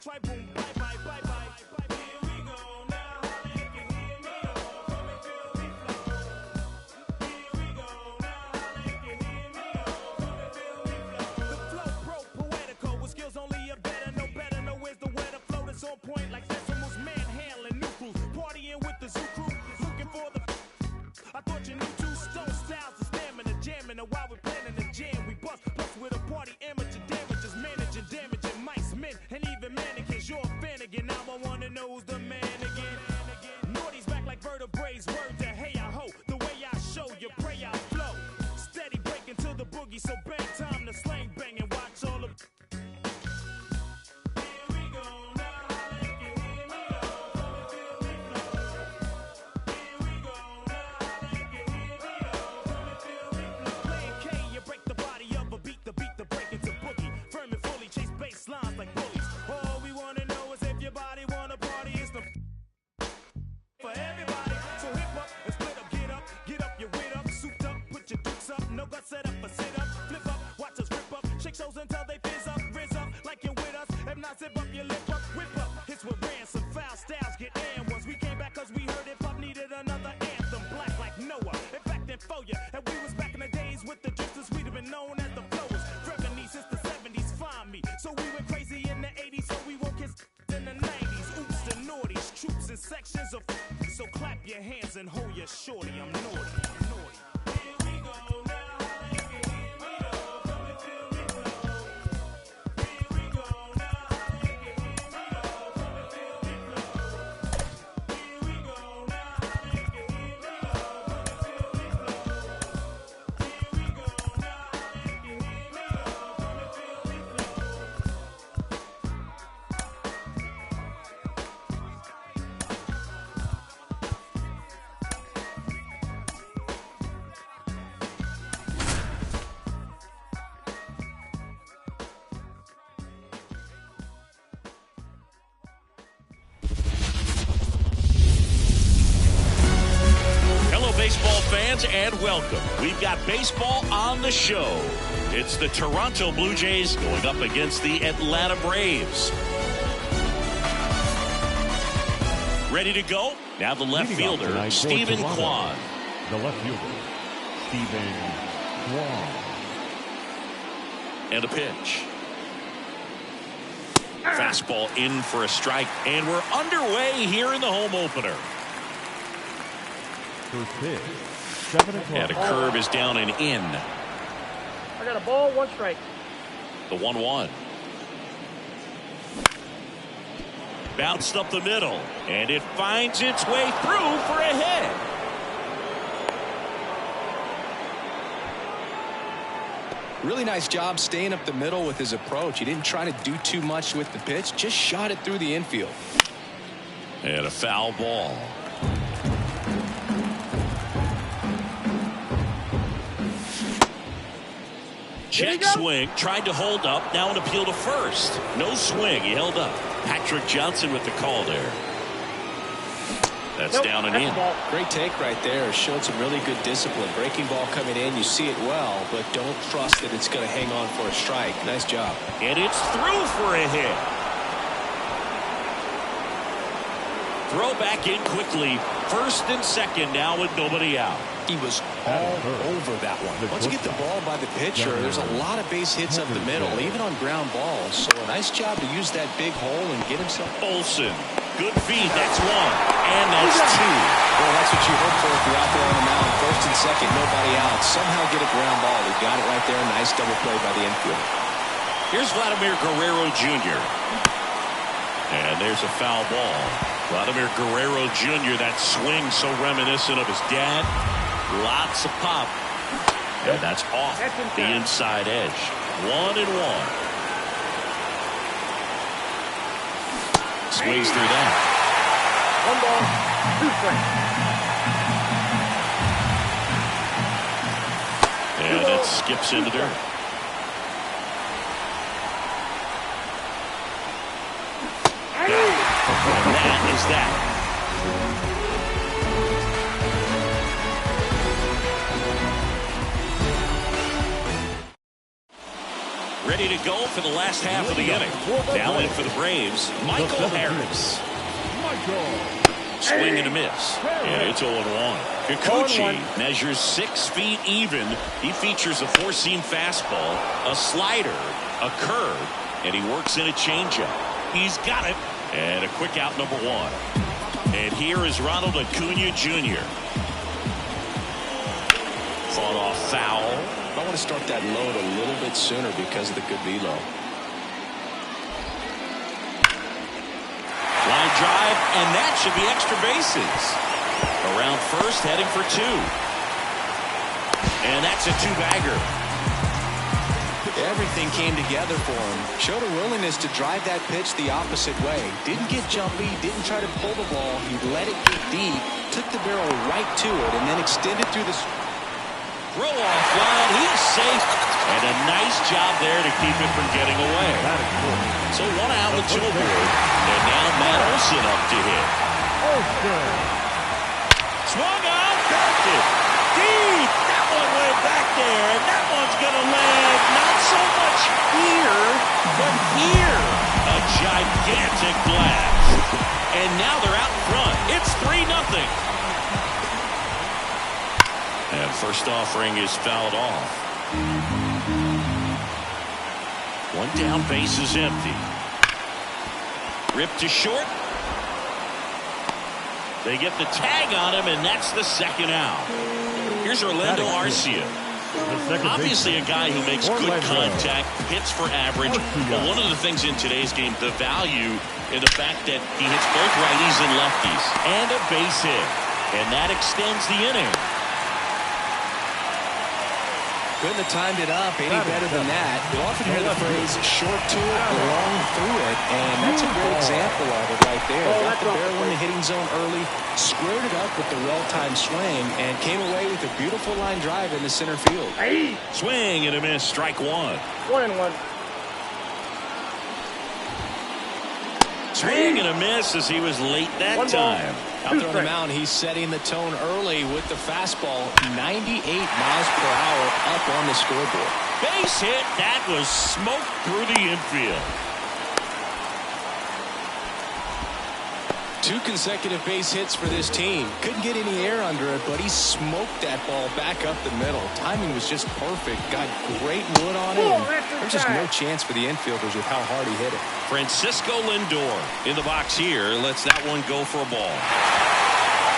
try boom, bye bye, bye bye. Here we go now, holla if you hear me, oh, come and feel me flow. Here we go now, holla if you hear me, oh, come and feel me flow. The flow pro poetical with skills only a better, nowhere's the way to flow that's on point like decimals, manhandling new crews, partying with the zoo crew, looking for the. I thought you knew two stone styles of stamina, jamming, and while we're planning the jam, we bust with a party amateur damages, managing damaging mice, men, and even mannequins. You're a fan again, now I wanna know who's the man again. Naughty's back like vertebrae, word to hey I ho, the way I show you pray I flow. Steady breaking to the boogie, so bang time to slang bang and watch all of. Set up a sit up, flip up, watch us rip up, shake shows until they fizz up, rizz up, like you're with us. If not, zip up your lip up, whip up. Hits with ransom, foul styles get and ones. We came back cause we heard hip hop needed another anthem. Black like Noah, in fact, then for ya. And we was back in the days with the drifters, we'd have been known as the flowers. Revenue since the 70s, find me. So we went crazy in the 80s, so we won't kiss in the 90s. Oops, the naughties, troops and sections of. So clap your hands and hold your shorty, I'm naughty. Here we go now. Baseball fans, and welcome. We've got baseball on the show. It's the Toronto Blue Jays going up against the Atlanta Braves. Ready to go? Now the left fielder, Stephen Kwan. The left fielder, Stephen Kwan. And a pitch. Fastball in for a strike, and we're underway here in the home opener. First pitch, 7 o'clock. And a curve is down and in. I got a ball, one strike. The 1-1. Bounced up the middle, and it finds its way through for a hit. Really nice job staying up the middle with his approach. He didn't try to do too much with the pitch, just shot it through the infield. And a foul ball. Check swing, tried to hold up, now an appeal to first. No swing, he held up. Patrick Johnson with the call there. That's down and in. Great take right there. Showed some really good discipline. Breaking ball coming in, you see it well, but don't trust that it's going to hang on for a strike. Nice job. And it's through for a hit. Throw back in quickly. First and second now with nobody out. He was all over that one. Once you get the ball by the pitcher, there's a lot of base hits up the middle, even on ground balls. So a nice job to use that big hole and get himself. Olsen, good feed. That's one. And that's two. Well, that's what you hope for if you're out there on the mound. First and second, nobody out. Somehow get a ground ball. He got it right there. Nice double play by the infield. Here's Vladimir Guerrero Jr. And there's a foul ball. Vladimir Guerrero Jr., that swing so reminiscent of his dad. Lots of pop. And that's off the inside edge. 1-1. Swings through that. 1 ball, 2 strikes. And it skips into dirt. And that is that. ready to go for the last half of the inning. Now in for the Braves, Michael Harris. Swing and a miss. And it's 0-1. Kikuchi measures 6 feet even. He features a 4-seam fastball, a slider, a curve, and he works in a changeup. He's got it. And a quick out, number 1. And here is Ronald Acuna Jr. Fought off foul. I want to start that load a little bit sooner because of the good velo. Line drive, and that should be extra bases. Around first, heading for 2. And that's a 2-bagger. Everything came together for him. Showed a willingness to drive that pitch the opposite way. Didn't get jumpy, didn't try to pull the ball. He let it get deep, took the barrel right to it, and then extended through the throw off line. He's safe. And a nice job there to keep it from getting away. So 1 out with 2 aboard. And now Matt Olson up to hit. Swung on, backed it. Deep. That one went back there. And that one's going to land not so much here, but here. A gigantic blast. And now they're out in front. It's 3-0. And first offering is fouled off. 1 down, base is empty. Ripped to short. They get the tag on him, and that's the 2nd out. Here's Orlando Arcia. Obviously a guy who makes good contact, hits for average. But one of the things in today's game, the value in the fact that he hits both righties and lefties. And a base hit. And that extends the inning. Couldn't have timed it up any better than that. You often hear the phrase short to it, long through it, and that's a great example of it right there. Got the barrel in the hitting zone early, squared it up with the well-timed swing, and came away with a beautiful line drive in the center field. Swing and a miss, strike 1. 1-1. Swing and a miss as he was late that time. Out there on the mound, he's setting the tone early with the fastball, 98 miles per hour up on the scoreboard. Base hit, that was smoked through the infield. 2 consecutive base hits for this team. Couldn't get any air under it, but he smoked that ball back up the middle. Timing was just perfect. Got great wood on it. And there's just no chance for the infielders with how hard he hit it. Francisco Lindor in the box here. Lets that one go for a ball.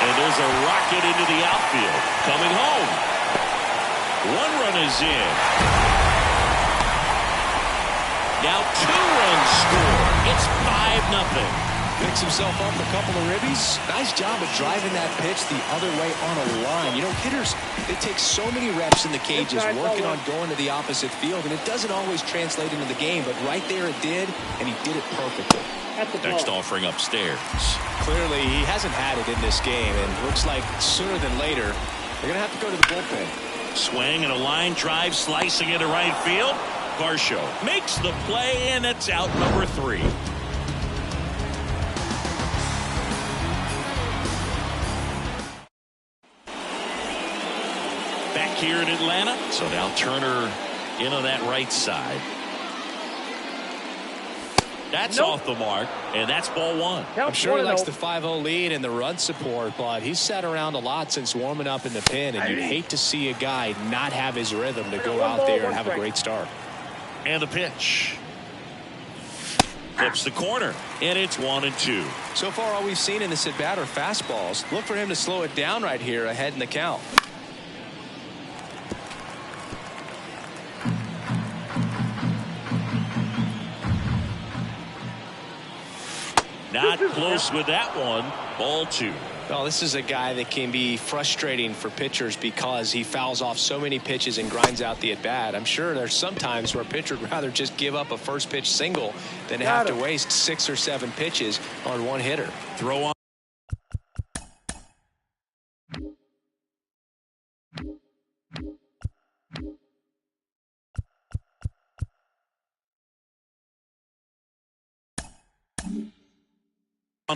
And there's a rocket into the outfield. Coming home. 1 run is in. Now 2 runs score. It's 5-0. Picks himself up a couple of ribbies. Nice job of driving that pitch the other way on a line. You know, hitters, they take so many reps in the cages working on going to the opposite field, and it doesn't always translate into the game, but right there it did, and he did it perfectly. Next offering upstairs. Clearly, he hasn't had it in this game, and looks like sooner than later, they're going to have to go to the bullpen. Swing and a line drive, slicing into right field. Varsho makes the play, and it's out number 3. Back here in Atlanta. So now Turner in on that right side. That's off the mark, and that's ball 1. I'm sure he likes the 5-0 lead and the run support, but he's sat around a lot since warming up in the pen, and you'd hate to see a guy not have his rhythm to go out there and have a great start. And the pitch. Flips the corner, and it's 1-2. So far, all we've seen in this at-bat are fastballs. Look for him to slow it down right here ahead in the count. Not close with that one. Ball 2. Well, this is a guy that can be frustrating for pitchers because he fouls off so many pitches and grinds out the at-bat. I'm sure there's some times where a pitcher would rather just give up a first pitch single than have to waste 6 or 7 pitches on one hitter. Throw on.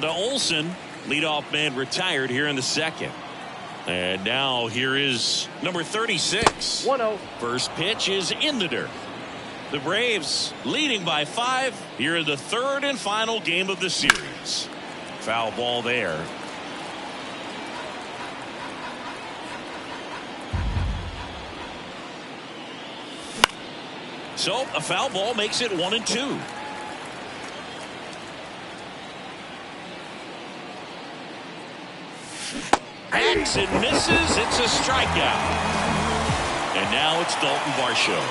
To Olson, leadoff man retired here in the 2nd. And now here is number 36. 1-0. First pitch is in the dirt. The Braves leading by 5 here in the third and final game of the series. Foul ball there. So a foul ball makes it 1-2. Hacks and misses. It's a strikeout. And now it's Dalton Varsho.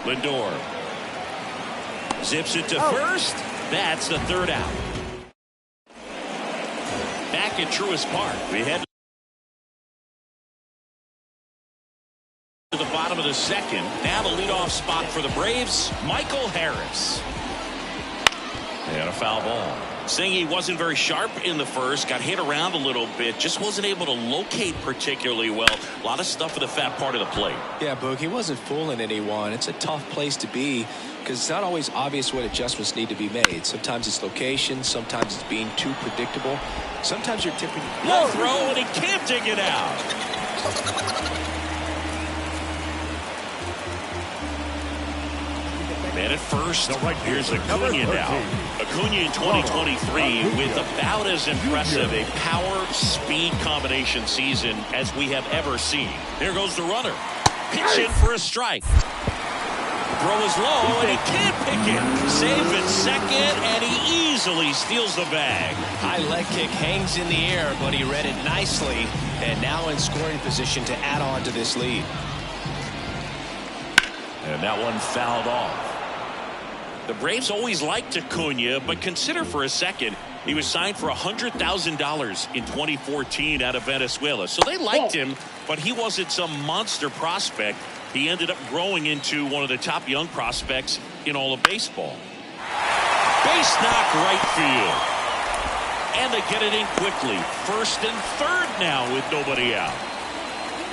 Lindor zips it to first. That's the third out. Back at Truist Park, we head to the bottom of the second. Now the leadoff spot for the Braves, Michael Harris. And a foul ball. Saying he wasn't very sharp in the first, got hit around a little bit, just wasn't able to locate particularly well. A lot of stuff in the fat part of the plate. Yeah, Boog, he wasn't fooling anyone. It's a tough place to be because it's not always obvious what adjustments need to be made. Sometimes it's location, sometimes it's being too predictable. Sometimes you're tipping. Low throw, and he can't dig it out. Man at first, here's Acuna now. Acuna in 2023 with about as impressive a power-speed combination season as we have ever seen. There goes the runner. Pitch in for a strike. Throw is low, and he can't pick it. Save at second, and he easily steals the bag. High leg kick hangs in the air, but he read it nicely, and now in scoring position to add on to this lead. And that one fouled off. The Braves always liked Acuna, but consider for a second he was signed for $100,000 in 2014 out of Venezuela. So they liked him, but he wasn't some monster prospect. He ended up growing into one of the top young prospects in all of baseball. Base knock right field. And they get it in quickly. First and third now with nobody out.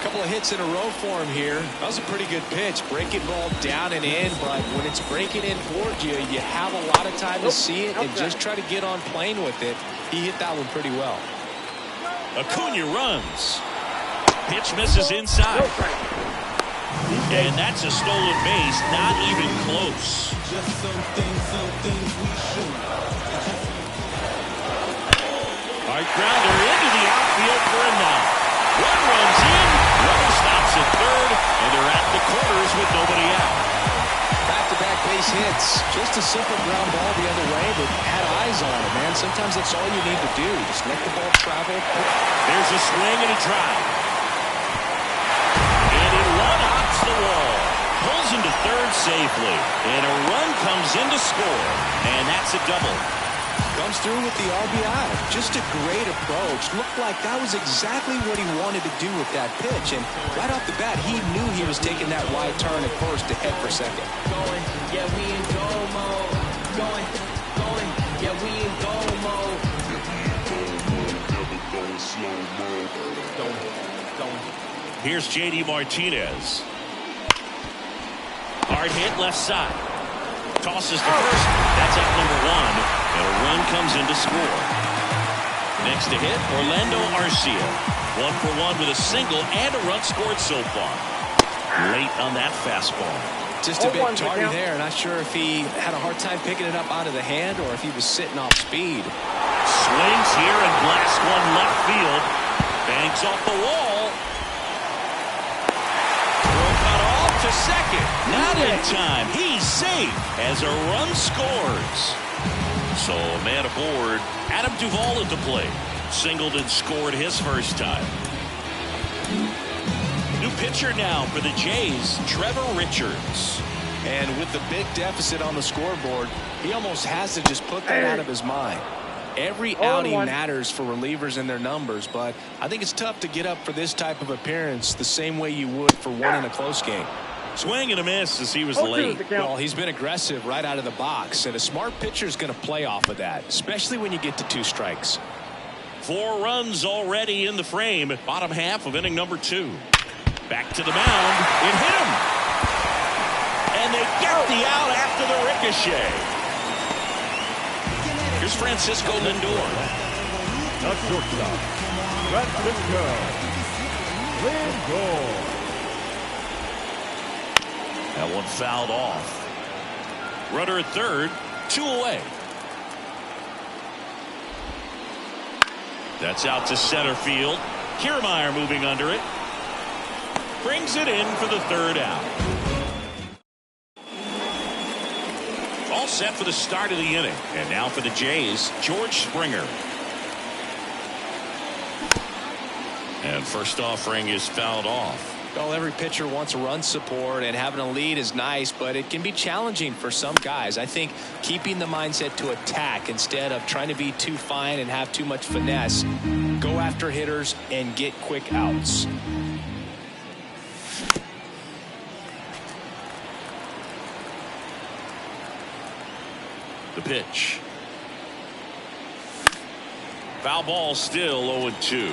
Couple of hits in a row for him here. That was a pretty good pitch. Breaking ball down and in, but when it's breaking in towards you, you have a lot of time to see it and just try to get on plane with it. He hit that one pretty well. Acuna runs. Pitch misses inside. And that's a stolen base, not even close. Hard grounder into the outfield for a knock. One runs in, runner stops at third, and they're at the corners with nobody out. Back-to-back base hits. Just a simple ground ball the other way, but had eyes on it, man. Sometimes that's all you need to do. Just let the ball travel. There's a swing and a drive. And it one-hops the wall. Pulls into third safely. And a run comes in to score. And that's a double. Comes through with the RBI. Just a great approach. Looked like that was exactly what he wanted to do with that pitch. And right off the bat, he knew he was taking that wide turn at first to head for second. Going, yeah, we in go mode. Going, yeah, we in go mode. Here's J.D. Martinez. Hard hit left side. Tosses to first. That's out number one. And a run comes in to score. Next to hit, Orlando Arcia. 1-for-1 with a single and a run scored so far. Late on that fastball. Just a bit tardy there. Not sure if he had a hard time picking it up out of the hand or if he was sitting off speed. Swings here and blasts one left field. Bangs off the wall. Throw cut off to second. Not in time. He's safe as a run scores. So a man aboard. Adam Duvall into play. Singled and scored his first time. New pitcher now for the Jays, Trevor Richards. And with the big deficit on the scoreboard, he almost has to just put that out of his mind. Every outing matters for relievers and their numbers, but I think it's tough to get up for this type of appearance the same way you would for one in a close game. Swing and a miss as he was late. Well, he's been aggressive right out of the box, and a smart pitcher is going to play off of that, especially when you get to 2 strikes. 4 runs already in the frame. Bottom half of inning number 2. Back to the mound. It hit him. And they get the out after the ricochet. Here's Francisco Lindor. The shortstop, Francisco Lindor. That one fouled off. Runner at third, 2 away. That's out to center field. Kiermaier moving under it. Brings it in for the third out. All set for the start of the inning. And now for the Jays, George Springer. And first offering is fouled off. Well, every pitcher wants run support, and having a lead is nice, but it can be challenging for some guys. I think keeping the mindset to attack instead of trying to be too fine and have too much finesse. Go after hitters and get quick outs. The pitch. Foul ball, still 0-2.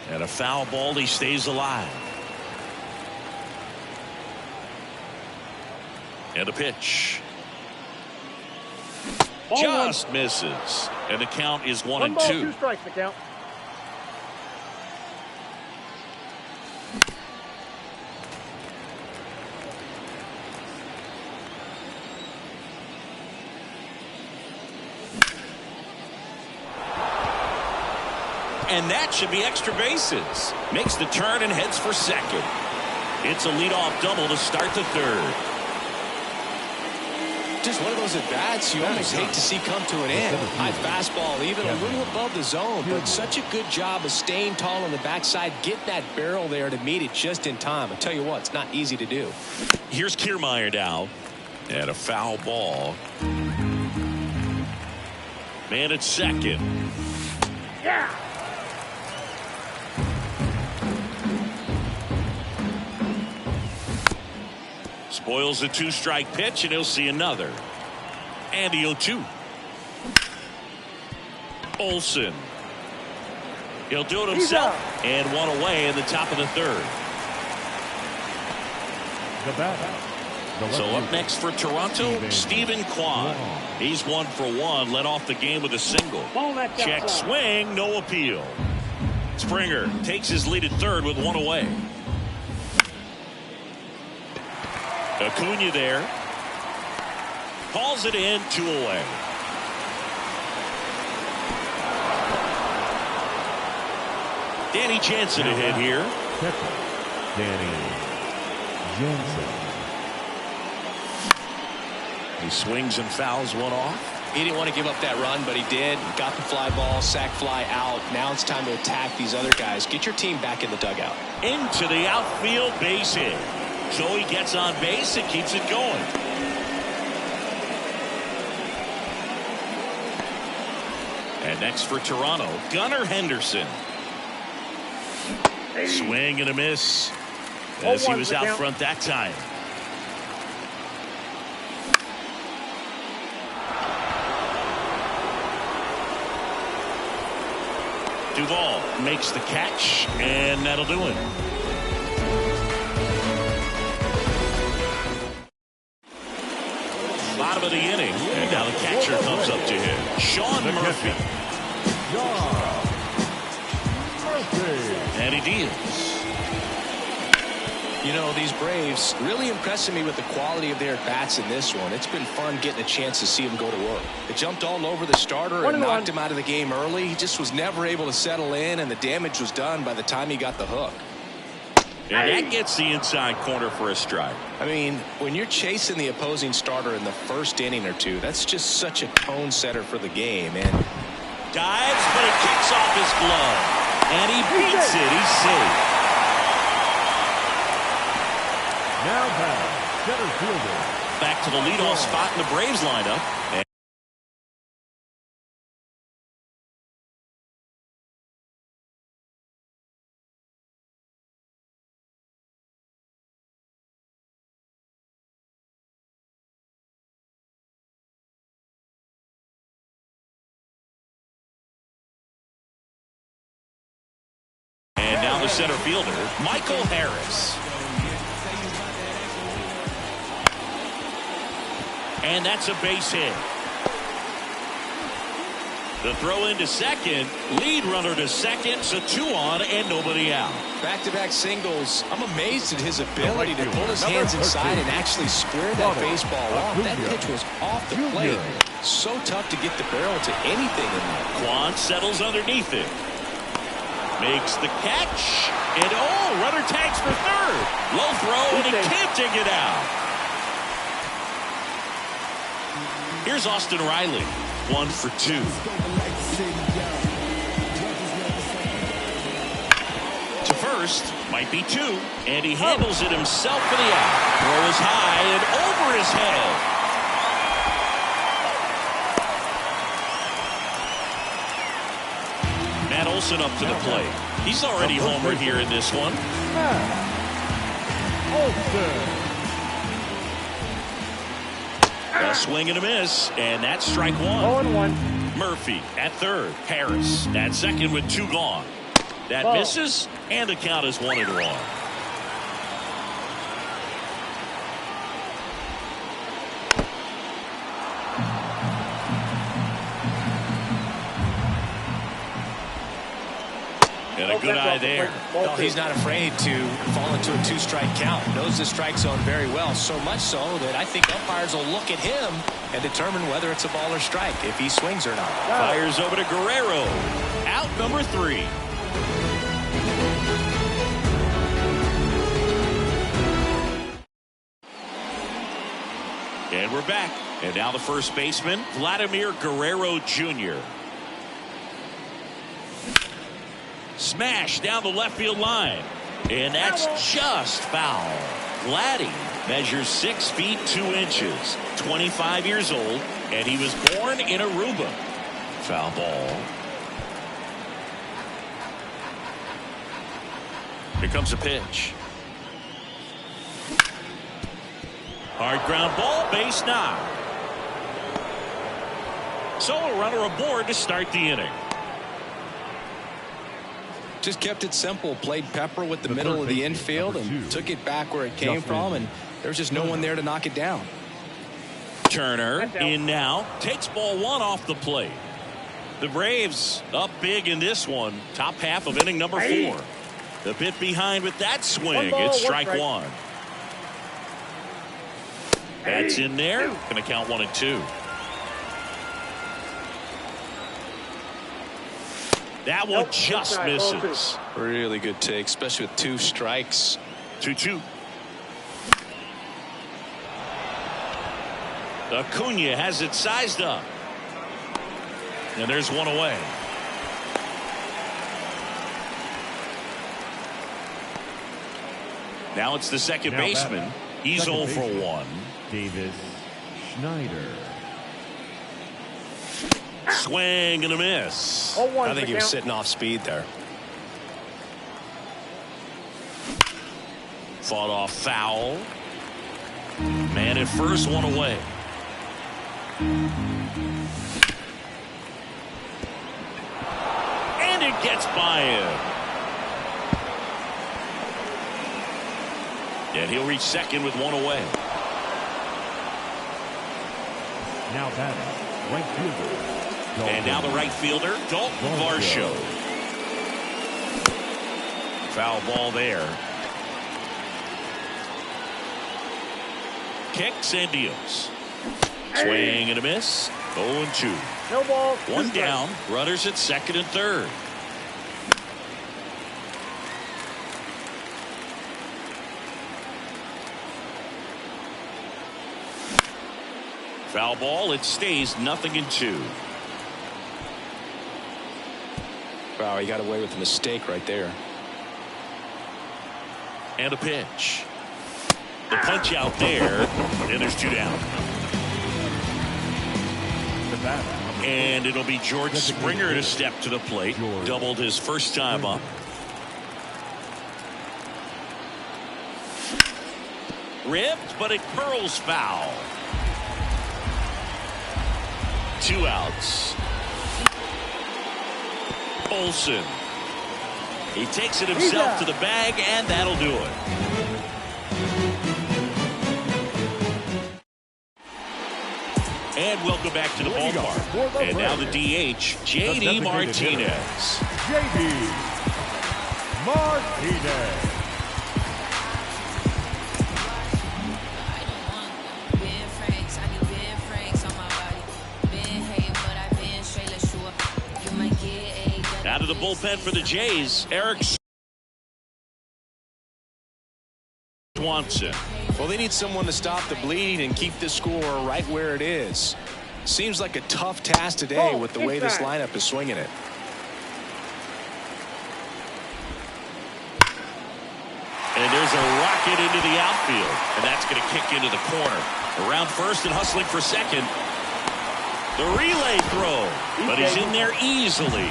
And a foul ball, he stays alive. And a pitch. Ball Just misses. And the count is 1-2. 1 ball, 2 strikes the count. And that should be extra bases. Makes the turn and heads for second. It's a leadoff double to start the third. Just one of those at-bats you almost hate to see come to an end. High fastball, even a little above the zone, but such a good job of staying tall on the backside, getting that barrel there to meet it just in time. I tell you what, it's not easy to do. Here's Kiermaier now. And a foul ball. Man at second. Yeah. Spoils the 2-strike pitch, and he'll see another. And the 0-2. Olsen. He'll do it himself. And one away in the top of the third. The batter. So up next for Toronto, Stephen Kwan. He's 1 for 1, led off the game with a single. Check swing, no appeal. Springer takes his lead at third with 1 away. Acuna there. Calls it in, 2 away. Danny Jansen to hit here. Catcher, Danny Jansen. He swings and fouls one off. He didn't want to give up that run, but he did. Got the fly ball, sac fly out. Now it's time to attack these other guys. Get your team back in the dugout. Into the outfield, base hit. So he gets on base and keeps it going. And next for Toronto, Gunnar Henderson. Swing and a miss as he was out front that time. Duvall makes the catch, and that'll do it. Bottom of the inning, and now the catcher comes up to him. Sean Murphy. And he deals. You know, these Braves really impressing me with the quality of their bats in this one. It's been fun getting a chance to see them go to work. They jumped all over the starter and knocked him out of the game early. He just was never able to settle in, and the damage was done by the time he got the hook. And that gets the inside corner for a strike. I mean, when you're chasing the opposing starter in the first inning or two, that's just such a tone setter for the game. And dives, but it kicks off his glove. And he beats it. He's safe. Now back, center fielder. Back to the leadoff spot in the Braves lineup. And now the center fielder, Michael Harris. And that's a base hit. The throw into second. Lead runner to second. So 2 on and nobody out. Back-to-back singles. I'm amazed at his ability to pull his hands inside and actually square that baseball off. That pitch was off the plate. So tough to get the barrel to anything in there. Kwan settles underneath it. Makes the catch. And runner tags for third. Low throw and he can't dig it out. Here's Austin Riley. 1 for 2. To first, might be 2, and he handles it himself for the out. Throw is high and over his head. Matt Olson up to the plate. He's already homered here in this one. A swing and a miss, and that's strike 1. 0-1. Murphy at third. Harris at second with 2 gone. That misses, and the count is 1-1. And a good eye there. Well, he's not afraid to fall into a 2-strike count. Knows the strike zone very well. So much so that I think umpires will look at him and determine whether it's a ball or strike, if he swings or not. Fires over to Guerrero. Out number 3. And we're back. And now the first baseman, Vladimir Guerrero Jr. Smash down the left field line. And that's just foul. Vladdy measures 6 feet 2 inches, 25 years old, and he was born in Aruba. Foul ball. Here comes a pitch. Hard ground ball, base knock. So a runner aboard to start the inning. Just kept it simple. Played pepper with the middle of the infield and took it back where it came from, and there was just no one there to knock it down. Turner in now. Takes ball 1 off the plate. The Braves up big in this one. Top half of inning number 4. The bit behind with that swing. It's strike 1. That's in there. Going to count 1 and 2. That one just misses. Really good take, especially with 2 strikes. 2-2. Acuna has it sized up. And there's 1 away. Now it's the second baseman. He's 0 for 1. Davis Schneider. Swing and a miss. I think he was sitting off speed there. Fought off foul. Man at first, 1 away. And it gets by him. And he'll reach second with 1 away. Now batting, right fielder. And now the right fielder, Dalton Varsho. Foul ball there. Kicks and deals. Swing and a miss. 0-2. No ball. 1 down. Runners at second and third. Foul ball. It stays 0-2. Wow, he got away with a mistake right there. And a pitch. The punch out there. And there's 2 down. The batter. And it'll be George Springer to step to the plate. Doubled his first time up. Ripped, but it curls foul. 2 outs. Olson. He takes it himself to the bag, and that'll do it. And welcome back to the ballpark. And now the DH, J.D. Martinez. J.D. Martinez. Out of the bullpen for the Jays, Eric Swanson. Well, they need someone to stop the bleeding and keep the score right where it is. Seems like a tough task today with the way this lineup is swinging it. And there's a rocket into the outfield, and that's going to kick into the corner. Around first and hustling for second. The relay throw, but he's in there easily.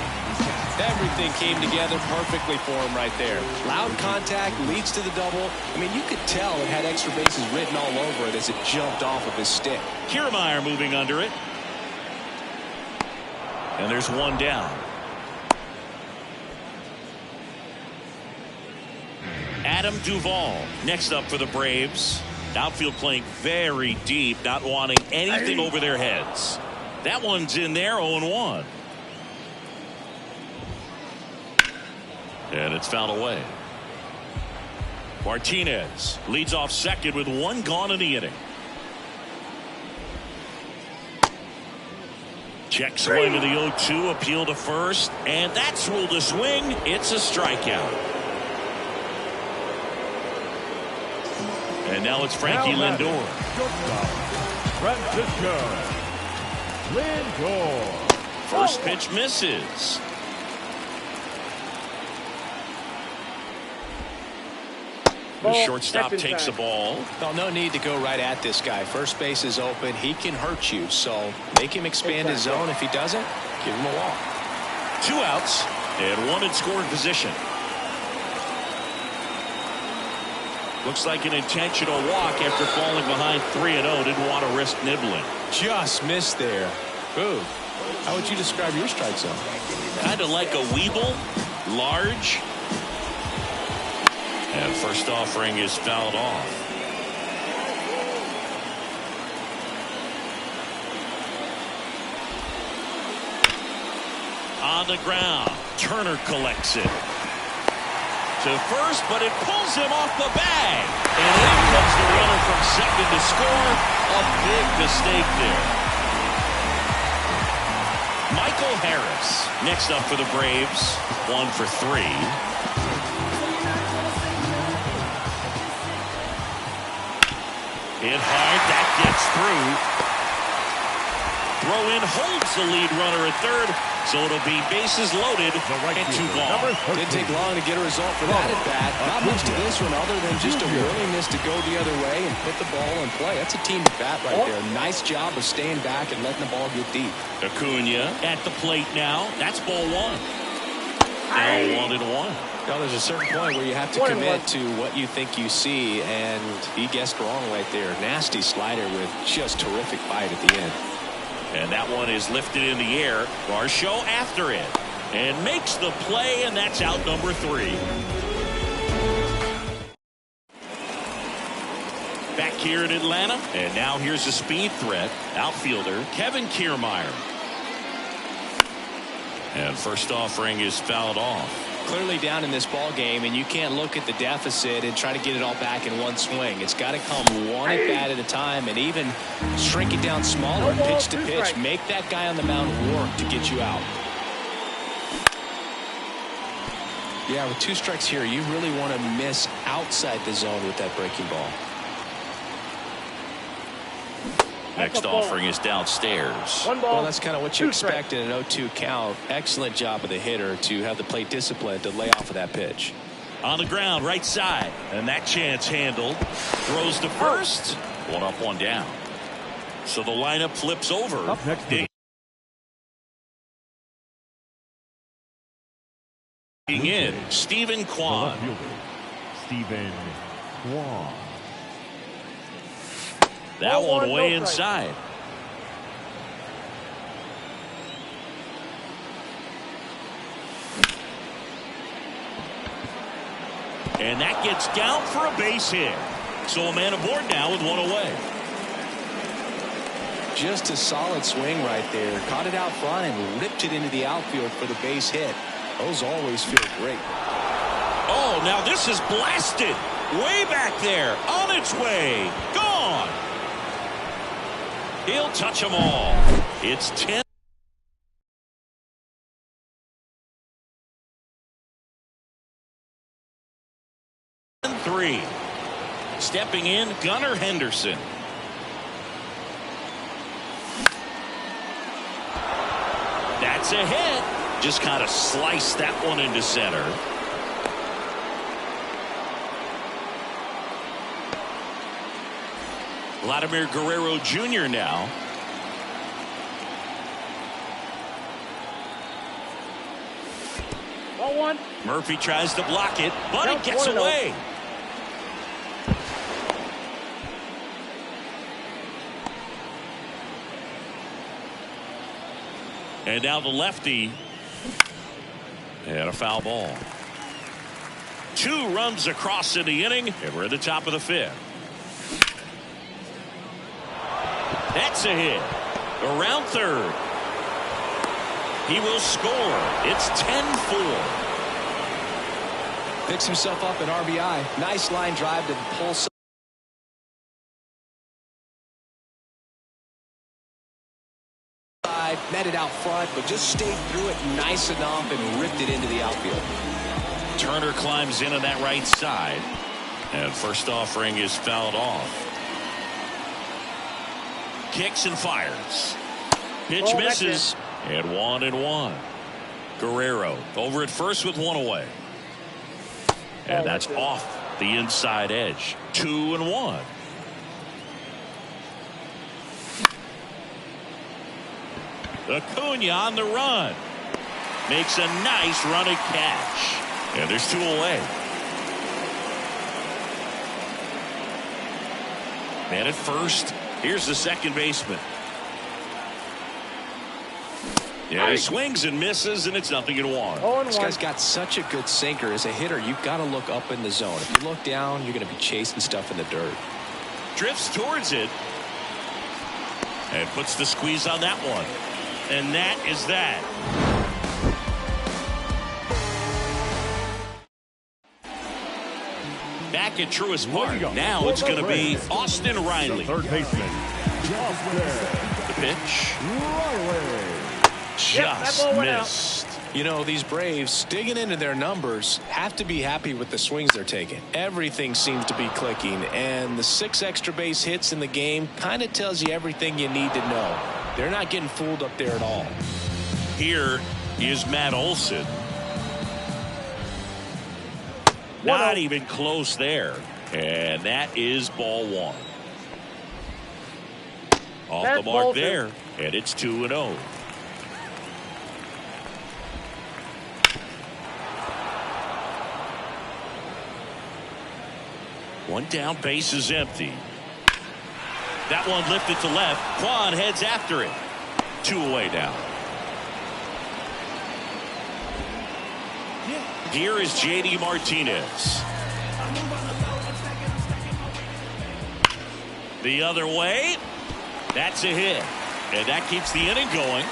Everything came together perfectly for him right there. Loud contact leads to the double. I mean, you could tell it had extra bases written all over it as it jumped off of his stick. Kiermaier moving under it. And there's one down. Adam Duvall next up for the Braves. Outfield playing very deep, not wanting anything over their heads. That one's in there, 0-1. And it's fouled away. Martinez leads off second with one gone in the inning. Check swing to the 0-2, appeal to first, and that's ruled a swing. It's a strikeout. And now it's Frankie Lindor. Francisco Lindor. First pitch misses. The shortstop takes the ball. Well, no need to go right at this guy. First base is open. He can hurt you, so make him expand his zone. If he doesn't, give him a walk. 2 outs and one in scoring position. Looks like an intentional walk after falling behind 3-0. Didn't want to risk nibbling. Just missed there. Ooh. How would you describe your strike zone? Kind of like a Weeble, large. And first offering is fouled off. On the ground, Turner collects it. To first, but it pulls him off the bag. And in comes the runner from second to score. A big mistake there. Michael Harris next up for the Braves. 1 for 3. Hit hard, that gets through. Throw in holds the lead runner at third, so it'll be bases loaded and 2 gone. Didn't take long to get a result for that at bat. Not much to this one other than just a willingness to go the other way and put the ball in play. That's a team at bat right there. Nice job of staying back and letting the ball get deep. Acuna at the plate now. That's ball 1. Now 1-1. Well, there's a certain point where you have to commit to what you think you see, and he guessed wrong right there. Nasty slider with just terrific bite at the end. And that one is lifted in the air. Varsho after it and makes the play, and that's out number 3. Back here in Atlanta, and now here's a speed threat. Outfielder Kevin Kiermaier. And first offering is fouled off. Clearly down in this ball game, and you can't look at the deficit and try to get it all back in one swing. It's got to come one at bat at a time, and even shrink it down smaller, pitch to pitch. Make that guy on the mound work to get you out. Yeah, with 2 strikes here, you really want to miss outside the zone with that breaking ball. Next offering is downstairs. Well, that's kind of what you expect in an 0-2 count. Excellent job of the hitter to have the plate discipline to lay off of that pitch. On the ground, right side. And that chance handled. Throws to first. 1 up, 1 down. So the lineup flips over. Up next. In Stephen Kwan. Stephen Kwan. That one way inside. And that gets down for a base hit. So a man aboard now with 1 away. Just a solid swing right there. Caught it out front and ripped it into the outfield for the base hit. Those always feel great. Oh, now this is blasted. Way back there. On its way. Gone. He'll touch them all. It's 10-3. Stepping in, Gunnar Henderson. That's a hit. Just kind of sliced that one into center. Vladimir Guerrero Jr. now. Ball one. Murphy tries to block it, but Count it gets 1-0. away. And now the lefty. And a foul ball. 2 runs across in the inning, and we're at the top of the 5th. That's a hit. Around third. He will score. It's 10-4. Picks himself up an RBI. Nice line drive to the pull side. Met it out front, but just stayed through it nice enough and ripped it into the outfield. Turner climbs in on that right side. And first offering is fouled off. Kicks and fires. Pitch misses. And 1-1. Guerrero over at first with 1 away. And that's off the inside edge. 2-1. Acuna on the run. Makes a nice running catch. And there's 2 away. Man at first. Here's the second baseman. Yeah, he swings and misses, and it's 0-1. This guy's got such a good sinker. As a hitter, you've got to look up in the zone. If you look down, you're going to be chasing stuff in the dirt. Drifts towards it. And puts the squeeze on that one. And that is that. Back at Truist Park. Now it's going to be Austin Riley. Third baseman. The pitch. Riley. Just missed. You know, these Braves, digging into their numbers, have to be happy with the swings they're taking. Everything seems to be clicking, and the 6 extra base hits in the game kind of tells you everything you need to know. They're not getting fooled up there at all. Here is Matt Olson. Not even close there. And that is ball 1. Off the mark there. And it's 2-0. One down, base is empty. That one lifted to left. Kwan heads after it. 2 away now. Here is J.D. Martinez. The other way. That's a hit. And that keeps the inning going.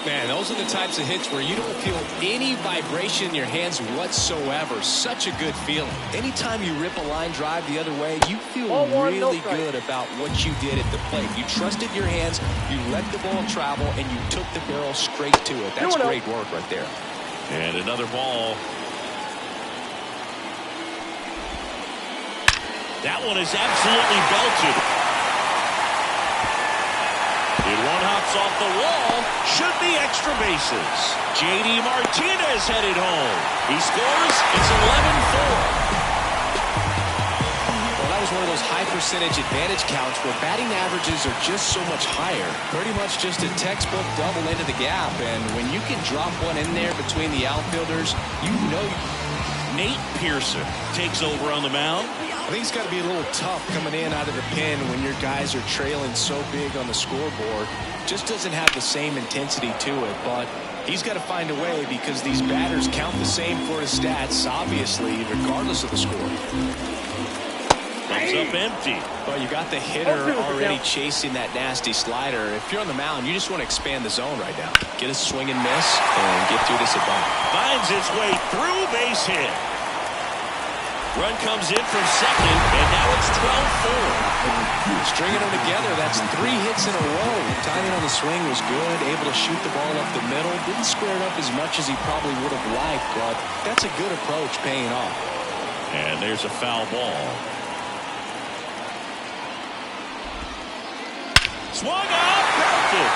Man, those are the types of hits where you don't feel any vibration in your hands whatsoever. Such a good feeling. Anytime you rip a line drive the other way, you feel really good about what you did at the plate. You trusted your hands, you let the ball travel, and you took the barrel straight to it. That's great work right there. And another ball. That one is absolutely belted. One hops off the wall. Should be extra bases. J.D. Martinez headed home. He scores. It's 11-4. Well, that was one of those high percentage advantage counts where batting averages are just so much higher. Pretty much just a textbook double into the gap. And when you can drop one in there between the outfielders, you know. Nate Pearson takes over on the mound. I think it's got to be a little tough coming in out of the pen when your guys are trailing so big on the scoreboard. Just doesn't have the same intensity to it, but he's got to find a way because these batters count the same for his stats, obviously, regardless of the score. Well, comes up empty. Well, you got the hitter already chasing that nasty slider. If you're on the mound, you just want to expand the zone right now. Get a swing and miss and get through this at bat. Finds its way through, base hit. Run comes in from second, and now it's 12-4. Stringing them together, that's 3 hits in a row. Timing on the swing was good, able to shoot the ball up the middle. Didn't square it up as much as he probably would have liked, but that's a good approach paying off. And there's a foul ball. Swung up, grounded.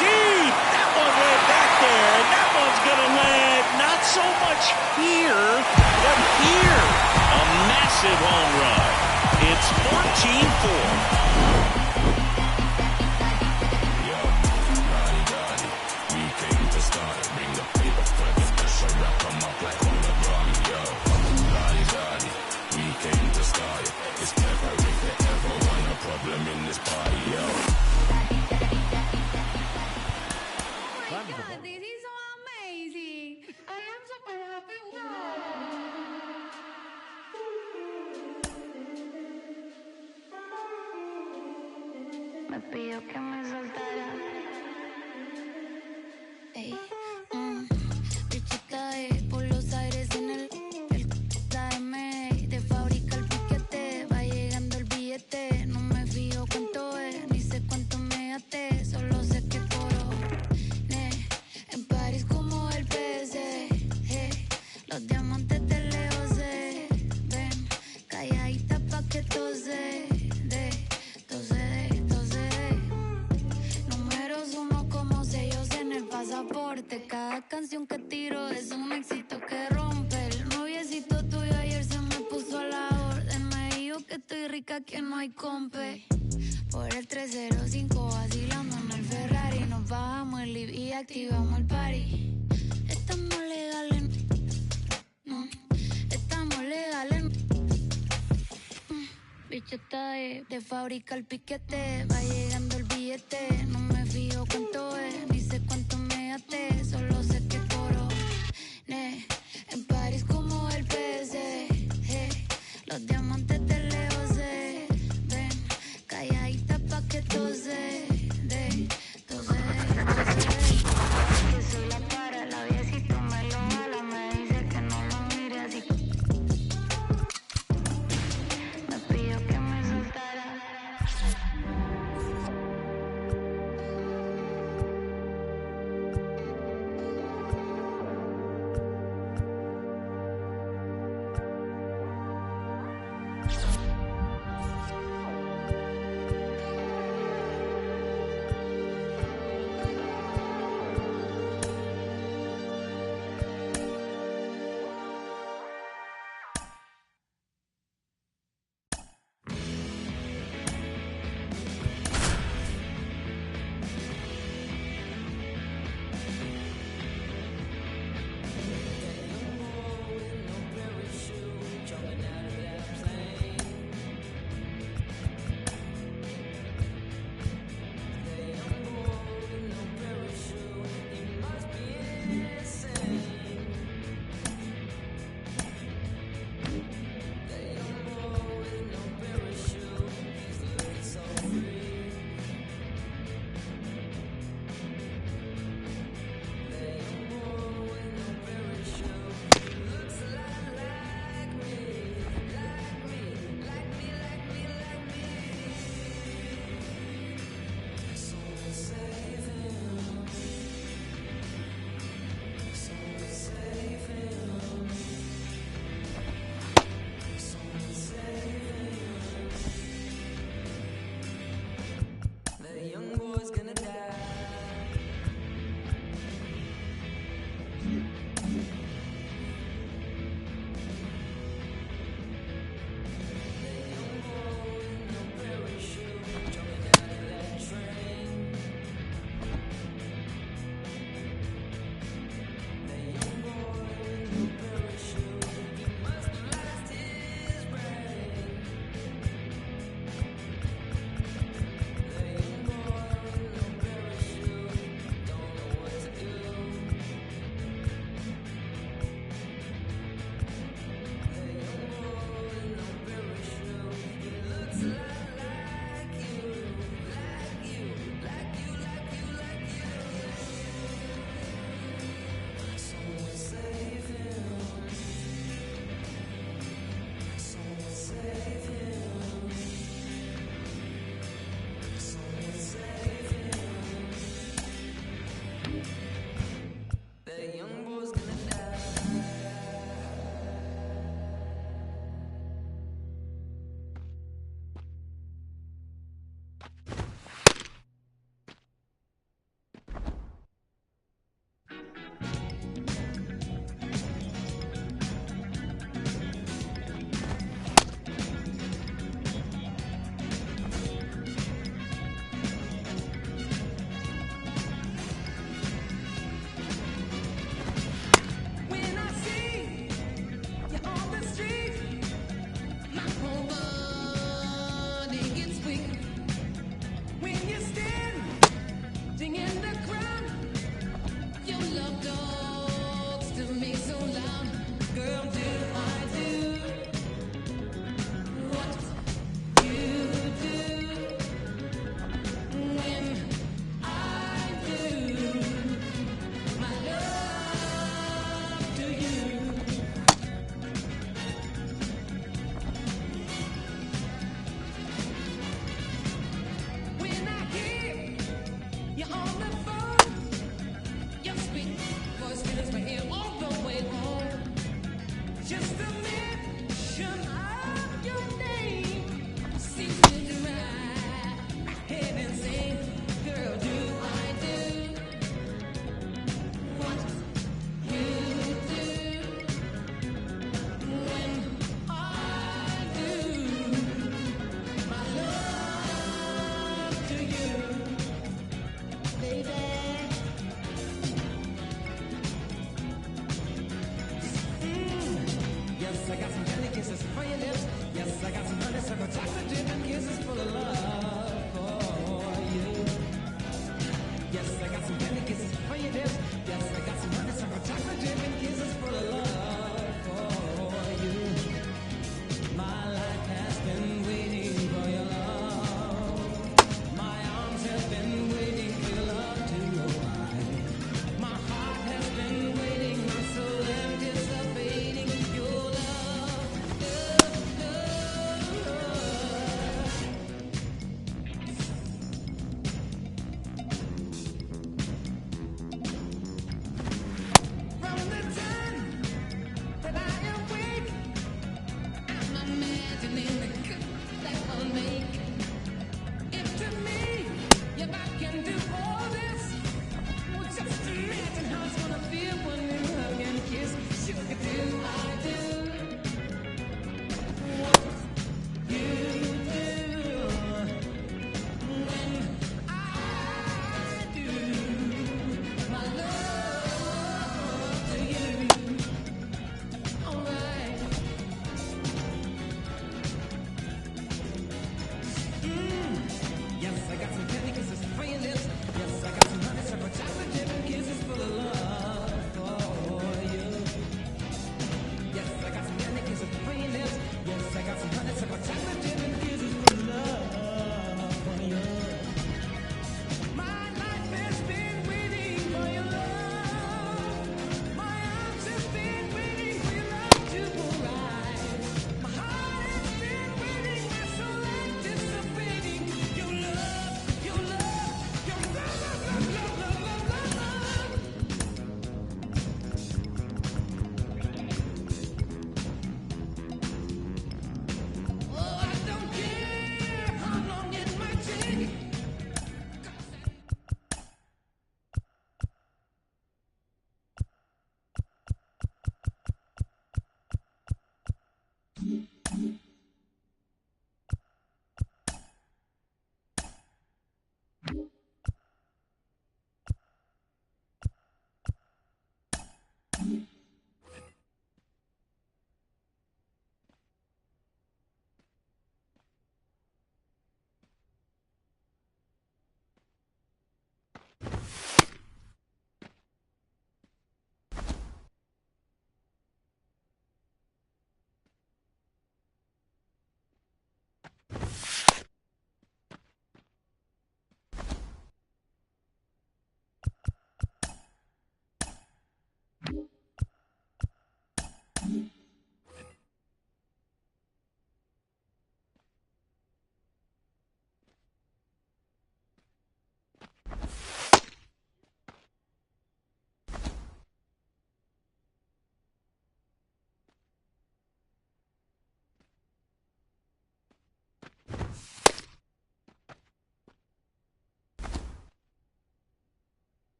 Deep. That one went back there, and that one's going to land not so much here, but here. A massive home run. It's 14-4. Me pidió que me soltara. Ey, bichita por los aires en el AM. De fábrica el piquete, va llegando el billete. No me fijo cuánto es, ni sé cuánto me gasté. Solo sé que coro, en París como el PC. Los diamantes de lejos se ven, calladita pa' que tose. Cada canción que tiro es un éxito que rompe. El noviecito tuyo ayer se me puso a la orden. Me dijo que estoy rica, que no hay compe. Por el 305 vacilando en el Ferrari. Nos bajamos el live y activamos el party. Estamos legales. Estamos legales. Bicho está de fábrica el piquete. Va llegando el billete. No me fijo cuánto es, ni sé cuánto me gasté. Solo sé que coro, en París como el PC. Los diamantes de lejos se ven, calladita pa' que tose. Que soy la para, la viejito me lo jala. Me dice que no lo mire así. Me pidió que me soltara.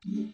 Yo,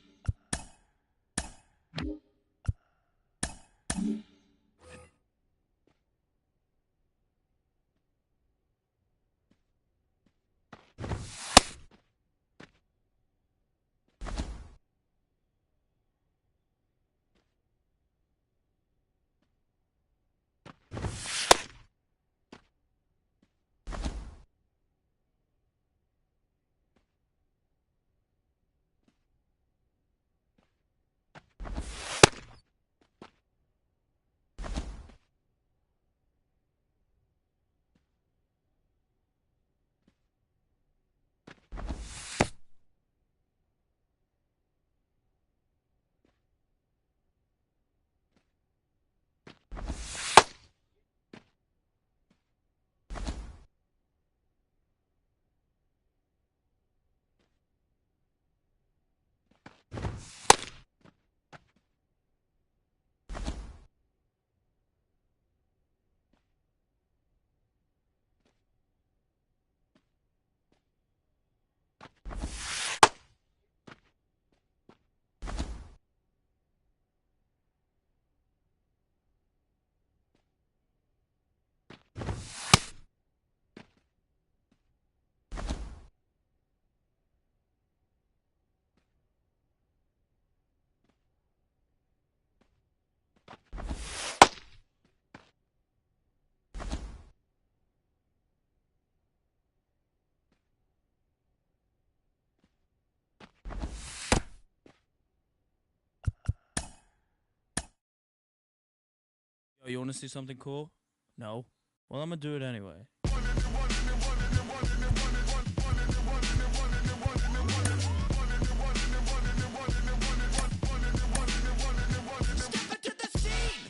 you want to see something cool? No? Well, I'm gonna do it anyway. Step into the scene.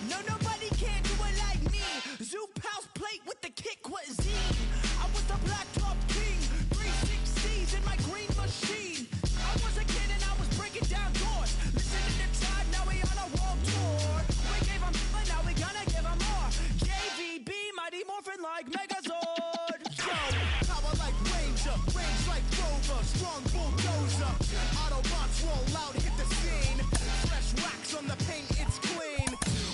No, nobody can do it like me. Zoop house plate with the kick cuisine. I was the black top king. 360s in my green machine. I was a kid and I was breaking down doors. Listening to Todd, now we on a world tour. We gave him, but now we gonna give him more. JVB, Mighty Morphin like Megazord. Yo, power like Ranger, range like Rover, strong bulldozer. Autobots roll out, hit the scene. Fresh wax on the paint, it's clean.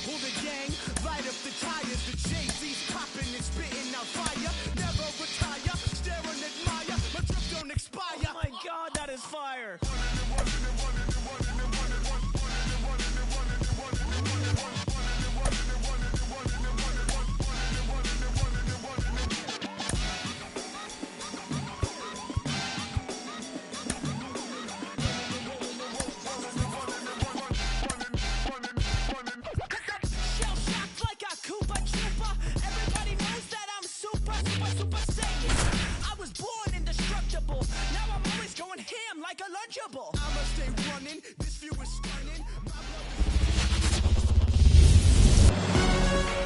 Who the gang? Light up the tires. The Jay-Z's popping and spitting out fire. Never retire, stare and admire. My trip don't expire. Oh my god, that is fire! Shell shocked like a Koopa Troopa. Everybody knows that I'm super, super, super saiyan. I was born indestructible. Now I'm always going ham like a Lunchable. I'ma stay running. This view is stunning. My blood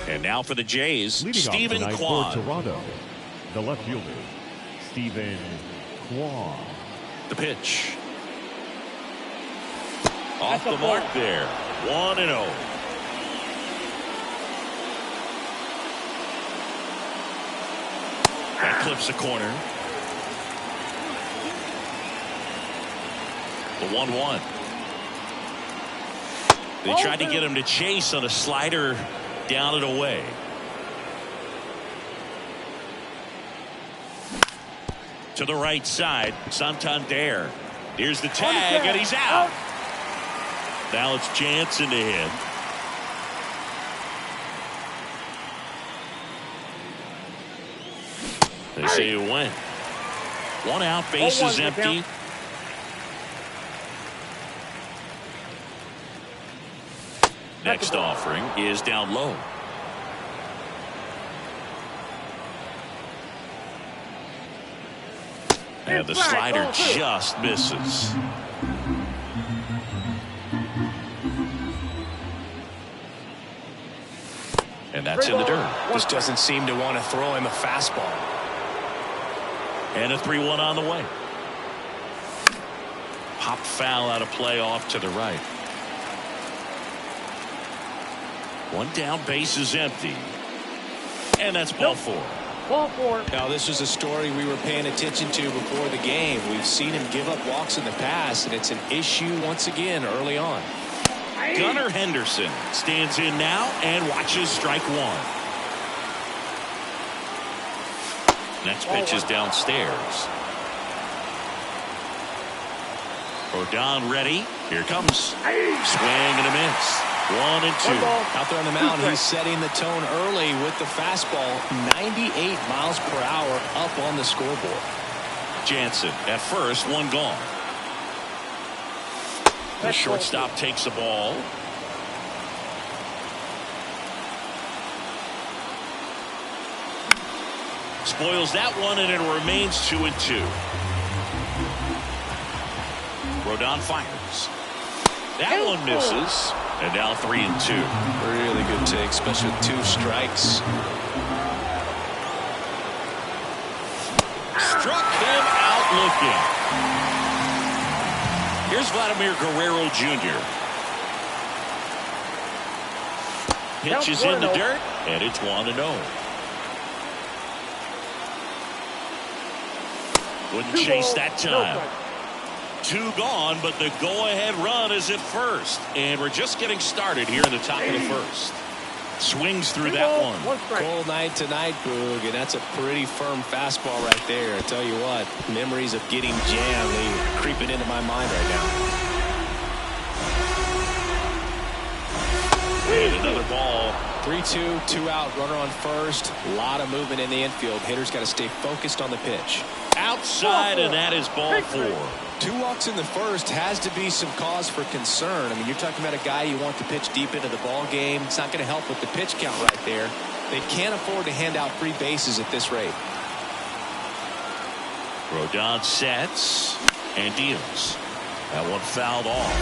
And now for the Jays, Leading Stephen off tonight Kwan. for Toronto, the left fielder, Stephen Kwan. The pitch. Off the mark there. 1-0. That clips the corner. The 1-1. They tried to get him to chase on a slider down and away. To the right side, Santander. Here's the tag, and he's out. Now it's Jansen to hit. They say it went. One out, bases empty. Next offering is down low. And the slider just misses. And that's in the dirt. Just doesn't seem to want to throw him a fastball. And a 3-1 on the way. Popped foul out of play off to the right. One down, base is empty. And that's ball 4. Ball 4. Now, this is a story we were paying attention to before the game. We've seen him give up walks in the past, and it's an issue once again early on. Gunnar Henderson stands in now and watches strike one. Next pitch is downstairs. Rodon ready. Here comes. Swing and a miss. 1-2. Out there on the mound, he's setting the tone early with the fastball. 98 miles per hour up on the scoreboard. Jansen at first, one gone. The shortstop takes the ball. Spoils that one, and it remains 2-2. Rodon fires. That one misses. And now 3-2. Really good take, especially with 2 strikes. Struck him out looking. Here's Vladimir Guerrero Jr. Pitch is in the dirt, and it's 1-0. Wouldn't chase that time. 2 gone, but the go-ahead run is at first. And we're just getting started here in the top of the first. Swings through that one. Cold night tonight, Boog, and that's a pretty firm fastball right there. I tell you what, memories of getting jammed, they creeping into my mind right now. And another ball. 3-2, 2 out, runner on first. A lot of movement in the infield. Hitter's got to stay focused on the pitch. Outside, and that is ball 4. 2 walks in the first has to be some cause for concern. I mean, you're talking about a guy you want to pitch deep into the ball game. It's not going to help with the pitch count right there. They can't afford to hand out free bases at this rate. Rodon sets and deals. That one fouled off.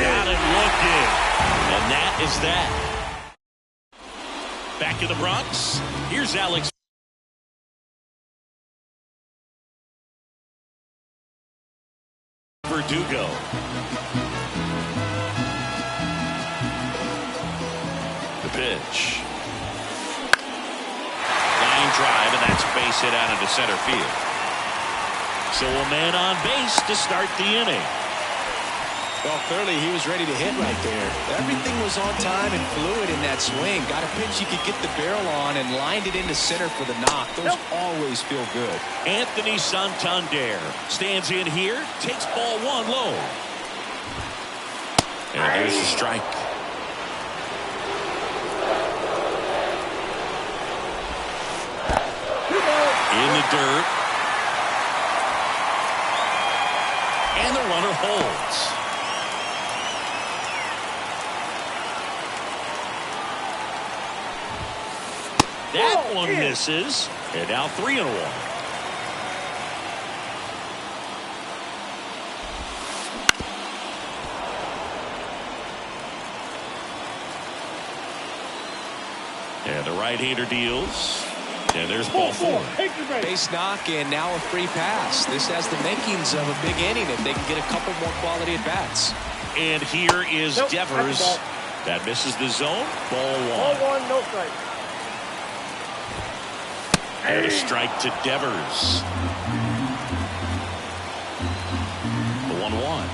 Got him looking. And that is that. Back in the Bronx, here's Alex Verdugo. The pitch. Line drive, and that's a base hit out into center field. So a man on base to start the inning. Well, clearly he was ready to hit right there. Everything was on time and fluid in that swing. Got a pitch you could get the barrel on and lined it into center for the knock. Those always feel good. Anthony Santander stands in here, takes ball 1 low. And there's the strike. In the dirt. And the runner holds. That one misses, and now 3-1. And the right-hander deals, and there's ball 4. Base knock, and now a free pass. This has the makings of a big inning if they can get a couple more quality at-bats. And here is Devers. That misses the zone. Ball 1. Ball 1, no strike. And a strike to Devers. The 1-1.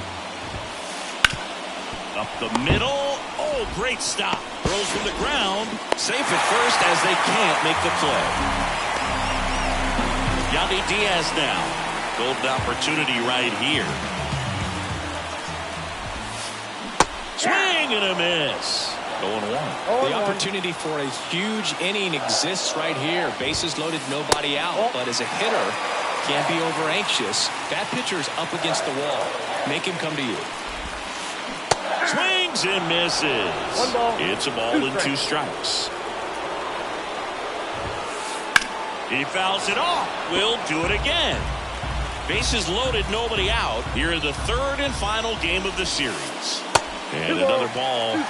Up the middle. Oh, great stop. Throws from the ground. Safe at first as they can't make the play. Yandy Diaz now. Golden opportunity right here. Swing and a miss. Going 1. The opportunity for a huge inning exists right here. Bases loaded, nobody out. But as a hitter, can't be over anxious. That pitcher's up against the wall. Make him come to you. Swings and misses. It's a ball and 2 strikes. He fouls it off. Will do it again. Bases loaded, nobody out. Here in the 3rd and final game of the series. And another ball.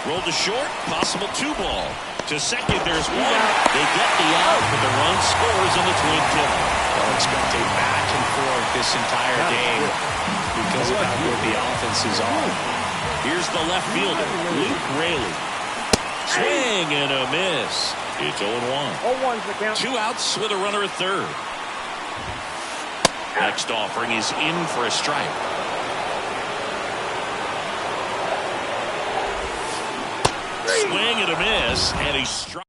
Rolled to short, possible 2 ball. To second, there's one. They get the out, but the run scores on the twin kill. They'll expect a back and forth this entire game because of how good the offense is on. Here's the left fielder, Luke Raley. Swing and a miss. It's 0-1. 0-1's the count. 2 outs with a runner at third. Next offering is in for a strike. Swing and a miss, and he struck.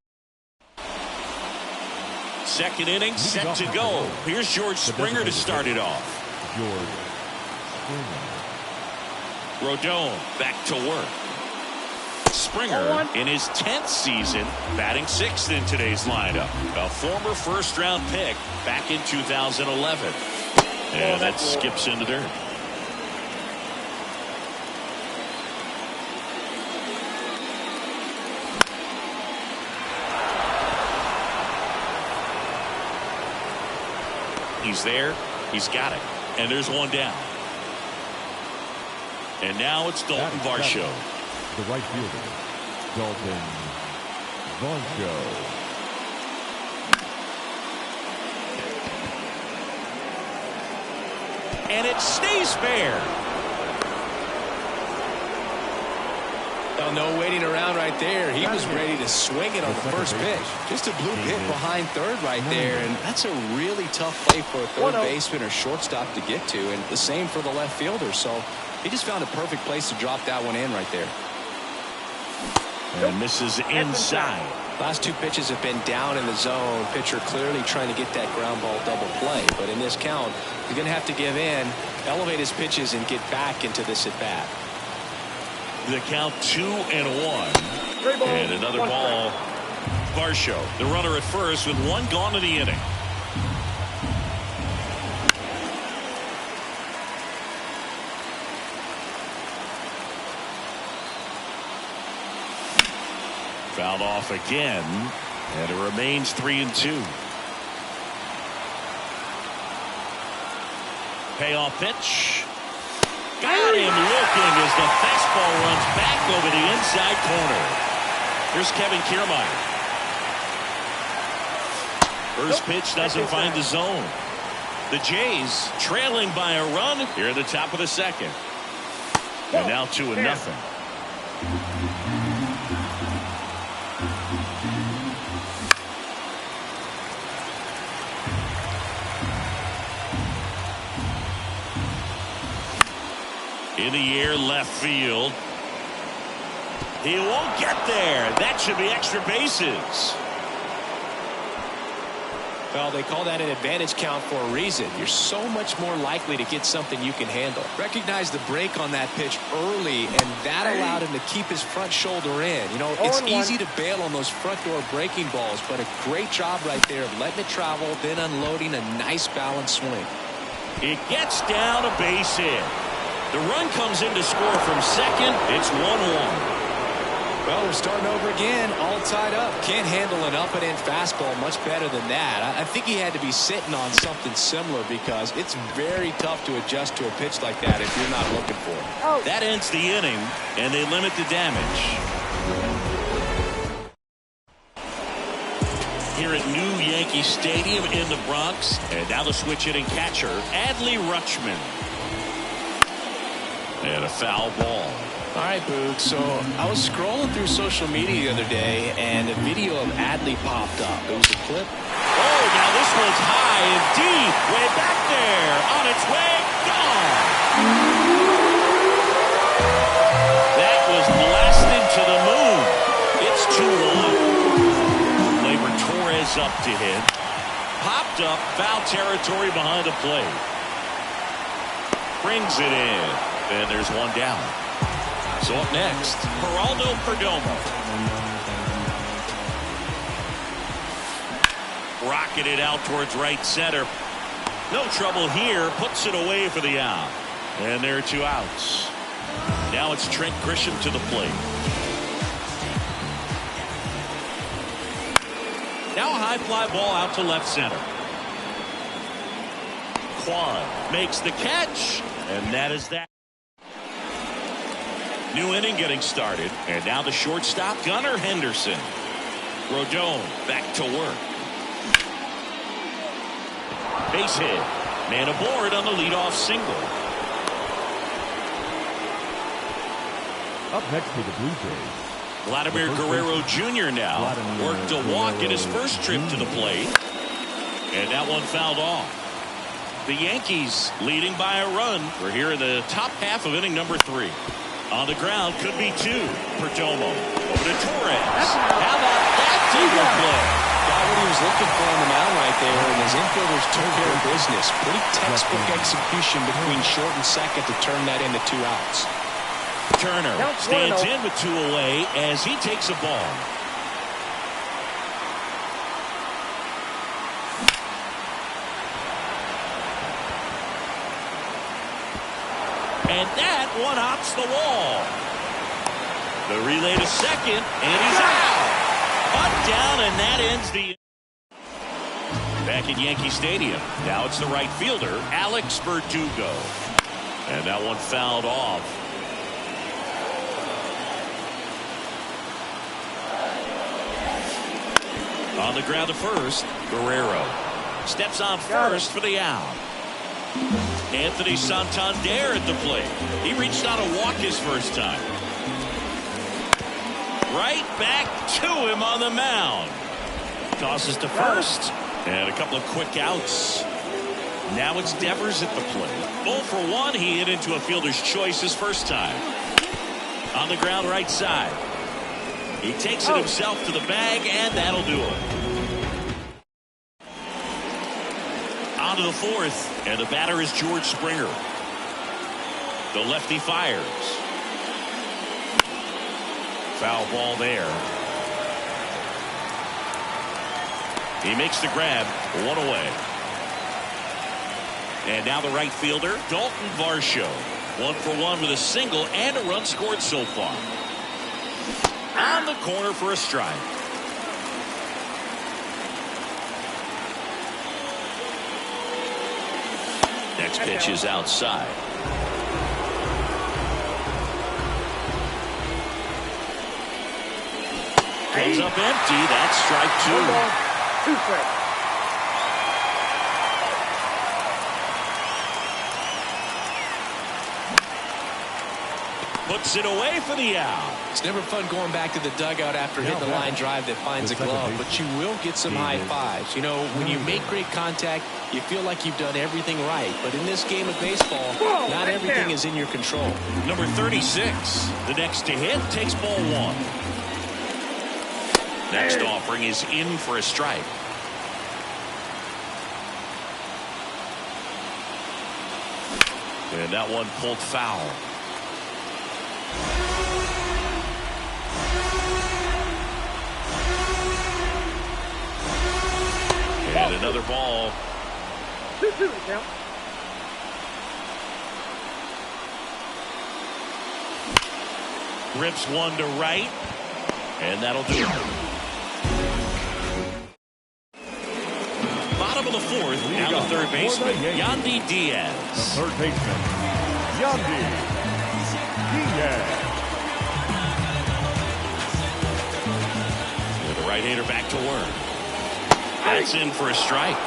Second inning set to go. Here's George Springer to start it off. George Springer. Rodon back to work. Springer in his 10th season, batting 6th in today's lineup. A former first-round pick back in 2011. And that skips into dirt. He's there. He's got it. And there's one down. And now it's Dalton Varsho. The right fielder, Dalton Varsho. And it stays fair. Well, no waiting around right there. He was ready to swing it on the first pitch. Just a blue hit behind third right there, and that's a really tough play for a third baseman or shortstop to get to, and the same for the left fielder. So he just found a perfect place to drop that one in right there. And misses inside. Last 2 pitches have been down in the zone. Pitcher clearly trying to get that ground ball double play. But in this count, you're going to have to give in, elevate his pitches, and get back into this at bat. The count 2-1. And another ball. Varsho, the runner at first with 1 gone in the inning. Fouled off again, and it remains 3-2. Payoff pitch. Got him looking as the fastball runs back over the inside corner. Here's Kevin Kiermaier. First pitch doesn't find the zone. The Jays trailing by a run here at the top of the second. And now 2-0. In the air, left field. He won't get there. That should be extra bases. Well, they call that an advantage count for a reason. You're so much more likely to get something you can handle. Recognize the break on that pitch early, and that allowed him to keep his front shoulder in. You know, it's easy to bail on those front door breaking balls, but a great job right there of letting it travel, then unloading a nice balanced swing. It gets down a base hit. The run comes in to score from second. It's 1-1. Well, we're starting over again, all tied up. Can't handle an up and in fastball much better than that. I think he had to be sitting on something similar because it's very tough to adjust to a pitch like that if you're not looking for it. That ends the inning, and they limit the damage. Here at New Yankee Stadium in the Bronx, and now the switch hitting catcher, Adley Rutschman. And a foul ball. All right, Boog, so I was scrolling through social media the other day, and a video of Adley popped up. It was a clip. Oh, now this one's high and deep. Way back there. On its way. Gone. That was blasted to the moon. It's 2-1. Gleyber Torres up to hit. Popped up. Foul territory behind the plate. Brings it in. And there's one down. So up next, Geraldo Perdomo. Rocketed out towards right center. No trouble here. Puts it away for the out. And there are 2 outs. Now it's Trent Grisham to the plate. Now a high fly ball out to left center. Kwan makes the catch. And that is that. New inning getting started, and now the shortstop, Gunnar Henderson. Rodon back to work. Base hit. Man aboard on the leadoff single. Up next for the Blue Jays. Vladimir Guerrero Jr. now worked a walk in his first trip to the plate. And that one fouled off. The Yankees leading by a run. We're here in the top half of inning number 3. On the ground could be 2. Perdomo over to Torres. How about that double play? Got what he was looking for on the mound right there, and his infielders took care of business. Pretty textbook execution between short and second to turn that into 2 outs. Turner stands in with 2 away as he takes a ball. And that one hops the wall. The relay to second, and he's out. Up, down, and that ends the... Back at Yankee Stadium. Now it's the right fielder, Alex Verdugo. And that one fouled off. On the ground to first, Guerrero steps on first for the out. Anthony Santander at the plate. He reached out to walk his first time. Right back to him on the mound. Tosses to first. And a couple of quick outs. Now it's Devers at the plate. 0 for 1. He hit into a fielder's choice his first time. On the ground right side. He takes it himself to the bag, and that'll do it. On to the 4th, and the batter is George Springer. The lefty fires. Foul ball there. He makes the grab, 1 away. And now the right fielder, Dalton Varsho. 1 for 1 with a single and a run scored so far. On the corner for a strike. Next pitch is outside. Goes up empty. That's strike 2. 2 strikes. Puts it away for the out. It's never fun going back to the dugout after hitting the line drive that finds a glove, but you will get some high fives. You know, when you make great contact, you feel like you've done everything right. But in this game of baseball, not everything is in your control. Number 36, the next to hit, takes ball 1. Next offering is in for a strike. And that one pulled foul. And another ball. 2-2 to count. Rips one to right. And that'll do it. Bottom of the 4th. Now the third baseman, Yandy Diaz. The third baseman, Yandy Diaz. With the right-hander back to work. That's in for a strike.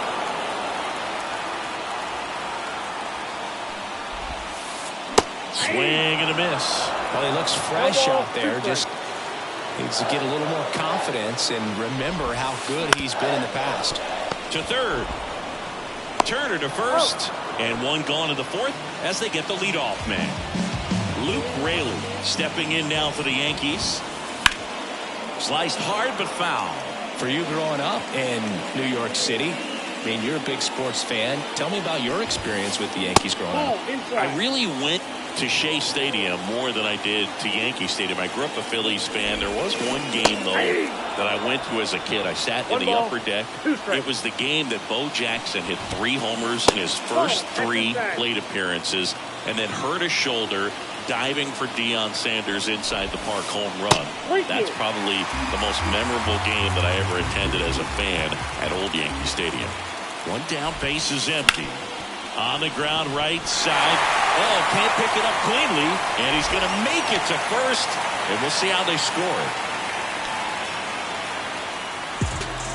Swing and a miss. Well, he looks fresh out there. Just needs to get a little more confidence and remember how good he's been in the past. To third. Turner to first. And one gone in the 4th as they get the leadoff man. Luke Raley stepping in now for the Yankees. Sliced hard but foul. For you growing up in New York City, I mean, you're a big sports fan. Tell me about your experience with the Yankees growing up. I really went to Shea Stadium more than I did to Yankee Stadium. I grew up a Phillies fan. There was one game, though, that I went to as a kid. I sat in the upper deck. It was the game that Bo Jackson hit 3 homers in his first 3 plate appearances and then hurt a shoulder diving for Deion Sanders inside the park home run. That's probably the most memorable game that I ever attended as a fan at Old Yankee Stadium. One down, base is empty. On the ground right side. Oh, can't pick it up cleanly. And he's going to make it to first. And we'll see how they score it.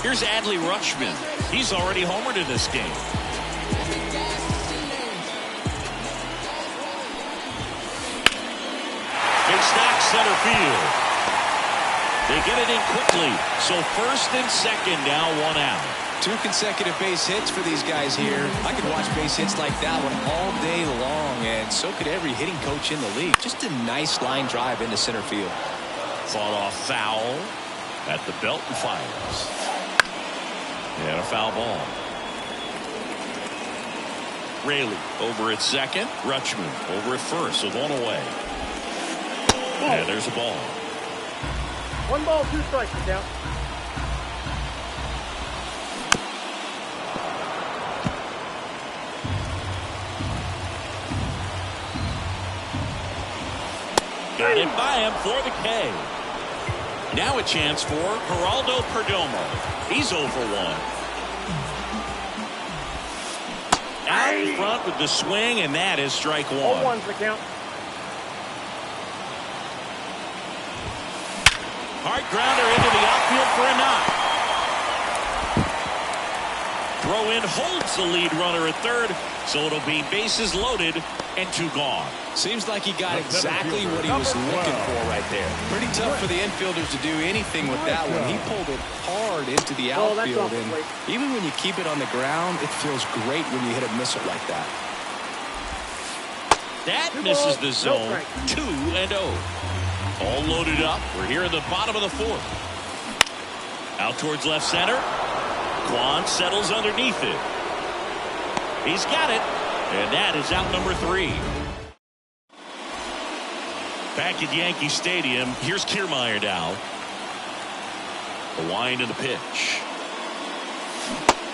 Here's Adley Rutschman. He's already homered in this game. Big stack center field. They get it in quickly. So first and second, now 1 out. 2 consecutive base hits for these guys here. I could watch base hits like that one all day long, and so could every hitting coach in the league. Just a nice line drive into center field. Fought off foul at the belt and fires. And a foul ball. Raley over at second. Rutschman over at first with 1 away. And there's a ball. 1 ball, 2 strikes, the count. Got it by him for the K. Now a chance for Geraldo Perdomo. He's 0 for 1. Out in front with the swing, and that is strike 1. 0-1's the count. Hard grounder into the outfield for a knock. Throw in holds the lead runner at third, so it'll be bases loaded and 2 gone. Seems like he got exactly what he was looking for right there. Pretty tough for the infielders to do anything with that one. He pulled it hard into the outfield, and even when you keep it on the ground, it feels great when you hit a missile like that. That misses the zone. 2-0. All loaded up. We're here in the bottom of the 4th. Out towards left center. Kwan settles underneath it. He's got it. And that is out number 3. Back at Yankee Stadium, here's Kiermaier now. The wind and the pitch.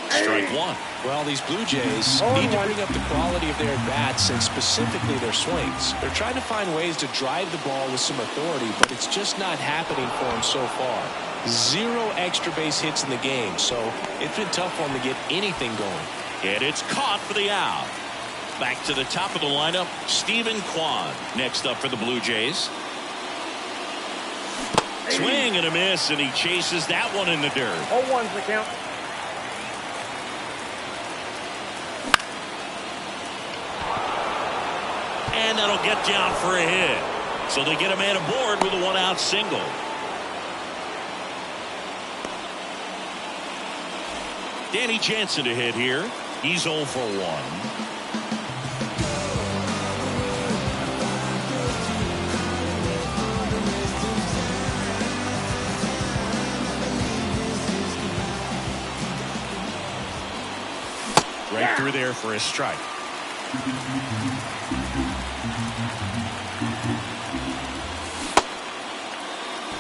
Strike 1. Well, these Blue Jays need to bring up the quality of their at-bats and specifically their swings. They're trying to find ways to drive the ball with some authority, but it's just not happening for them so far. 0 extra base hits in the game, so it's been tough for them to get anything going. And it's caught for the out. Back to the top of the lineup, Stephen Kwan next up for the Blue Jays. Swing and a miss, and he chases that one in the dirt. 0-1's the count. And that'll get down for a hit. So they get a man aboard with a 1-out single. Danny Jansen to hit here. He's 0 for 1. Right through there for a strike.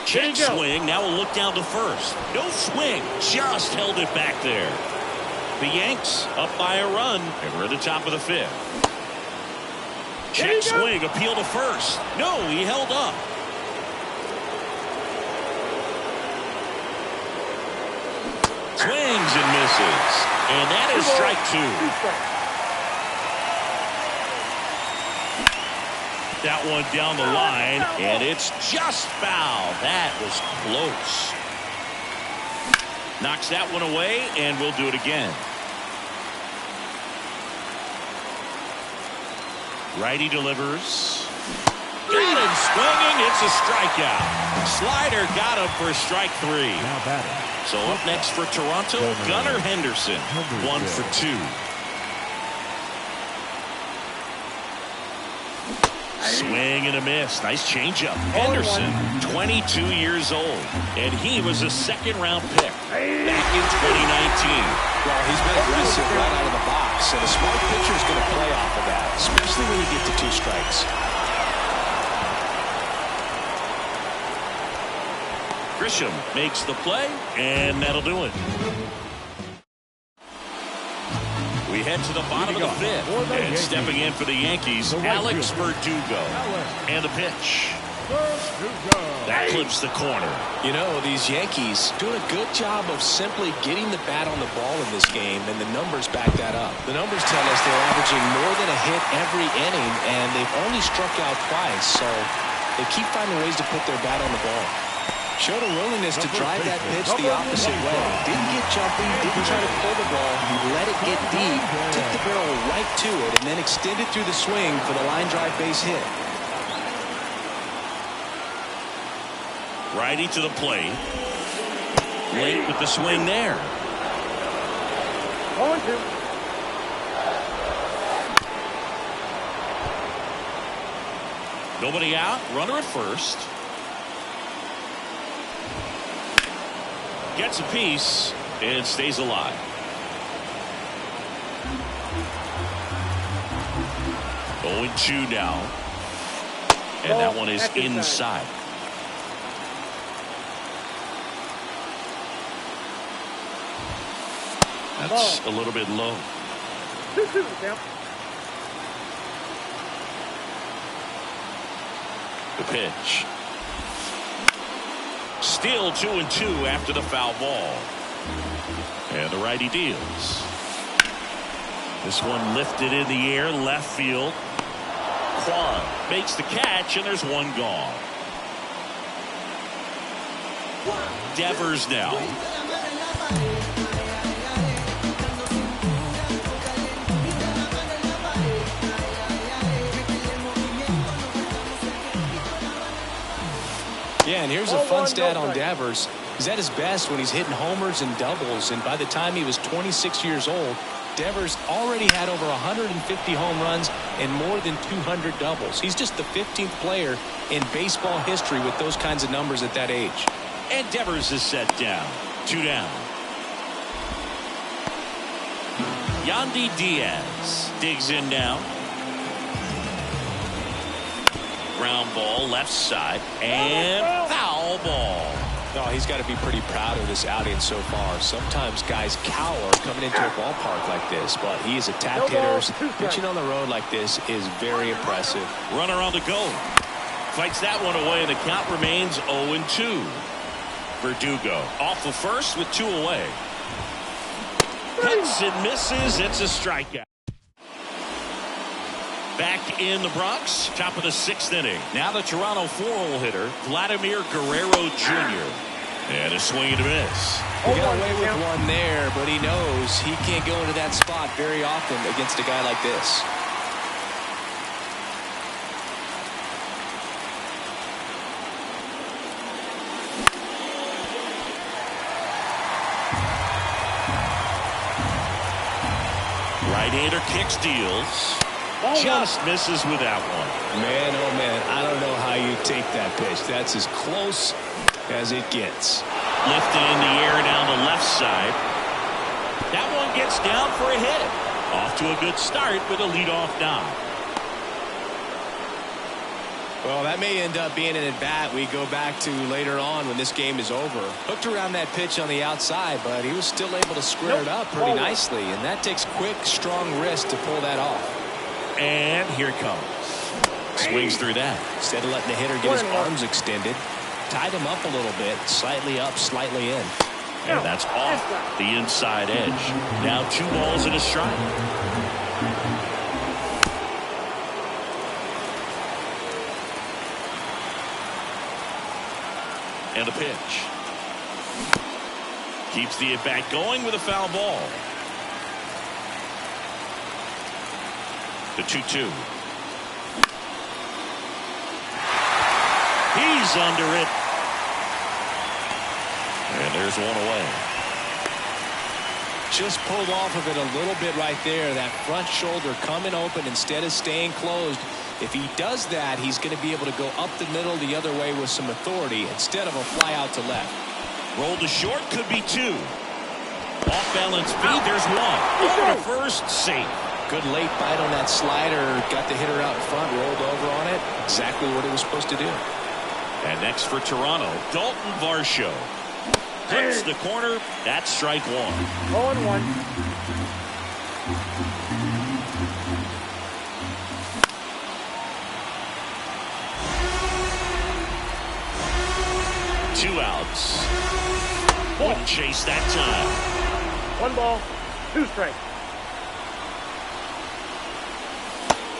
Check swing. Now we'll look down to first. No swing. Just held it back there. The Yanks up by a run, and we're at the top of the 5th. Check swing. Appeal to first. No, he held up. Swings and misses. And that is strike 2. That one down the line, and it's just foul. That was close. Knocks that one away, and we'll do it again. Righty delivers. Got him swinging. It's a strikeout. Slider got him for strike 3. Now batting. So up next for Toronto, Gunnar Henderson. 1 for 2. Swing and a miss. Nice changeup. Henderson, 22 years old, and he was a second-round pick back in 2019. Well, he's been aggressive right out of the box, and a smart pitcher is going to play off of that, especially when you get to 2 strikes. Grisham makes the play, and that'll do it. We head to the bottom of the 5th, and stepping in for the Yankees, Alex Verdugo. And the pitch. That clips the corner. You know, these Yankees doing a good job of simply getting the bat on the ball in this game, and the numbers back that up. The numbers tell us they're averaging more than a hit every inning, and they've only struck out twice, so they keep finding ways to put their bat on the ball. Showed a willingness to drive that pitch the opposite way. Didn't get jumping, didn't try to pull the ball. He let it get deep, took the barrel right to it, and then extended through the swing for the line drive base hit. Righty to the plate. Late with the swing there. 0-2. Nobody out. Runner at first. Gets a piece and stays alive. Going 2 now. And that one is inside. That's a little bit low. 2-2 count. The pitch. Still 2-2 after the foul ball. And the righty deals. This one lifted in the air, left field. Kwan makes the catch, and there's one gone. Devers now. Yeah, and here's a fun stat on Devers. He's at his best when he's hitting homers and doubles, and by the time he was 26 years old, Devers already had over 150 home runs and more than 200 doubles. He's just the 15th player in baseball history with those kinds of numbers at that age. And Devers is set down. 2 down. Yandy Diaz digs in now. Ground ball left side and foul ball. Oh, he's got to be pretty proud of this outing so far. Sometimes guys cower coming into a ballpark like this, but he has attacked hitters. Pitching on the road like this is very impressive. Runner on the go. Fights that one away, and the count remains 0-2. Verdugo off the first with 2 away. Cuts and misses. It's a strikeout. Back in the Bronx, top of the 6th inning. Now the Toronto 4-hole hitter, Vladimir Guerrero Jr. And a swing and a miss. He got away with one there, but he knows he can't go into that spot very often against a guy like this. Right-hander kicks, deals. Just misses with that one. Man, oh man, I don't know how you take that pitch. That's as close as it gets. Lifted in the air down the left side. That one gets down for a hit. Off to a good start with a leadoff knock. Well, that may end up being an at-bat we go back to later on when this game is over. Hooked around that pitch on the outside, but he was still able to square it up pretty nicely, and that takes quick, strong wrist to pull that off. And here it comes. Swings through that. Instead of letting the hitter get his arms extended, tied him up a little bit, slightly up, slightly in. And that's off the inside edge. Now 2 balls and a strike. And the pitch. Keeps the at-bat going with a foul ball. The 2-2. He's under it. And there's one away. Just pulled off of it a little bit right there. That front shoulder coming open instead of staying closed. If he does that, he's going to be able to go up the middle the other way with some authority instead of a fly out to left. Rolled to short, could be 2. Off balance feed, there's 1. Over to first, safe. Good late bite on that slider. Got the hitter out in front, rolled over on it. Exactly what it was supposed to do. And next for Toronto, Dalton Varsho. Hits the corner. That's strike 1. 0-1. Two outs. One chase that time. 1 ball, 2 strikes.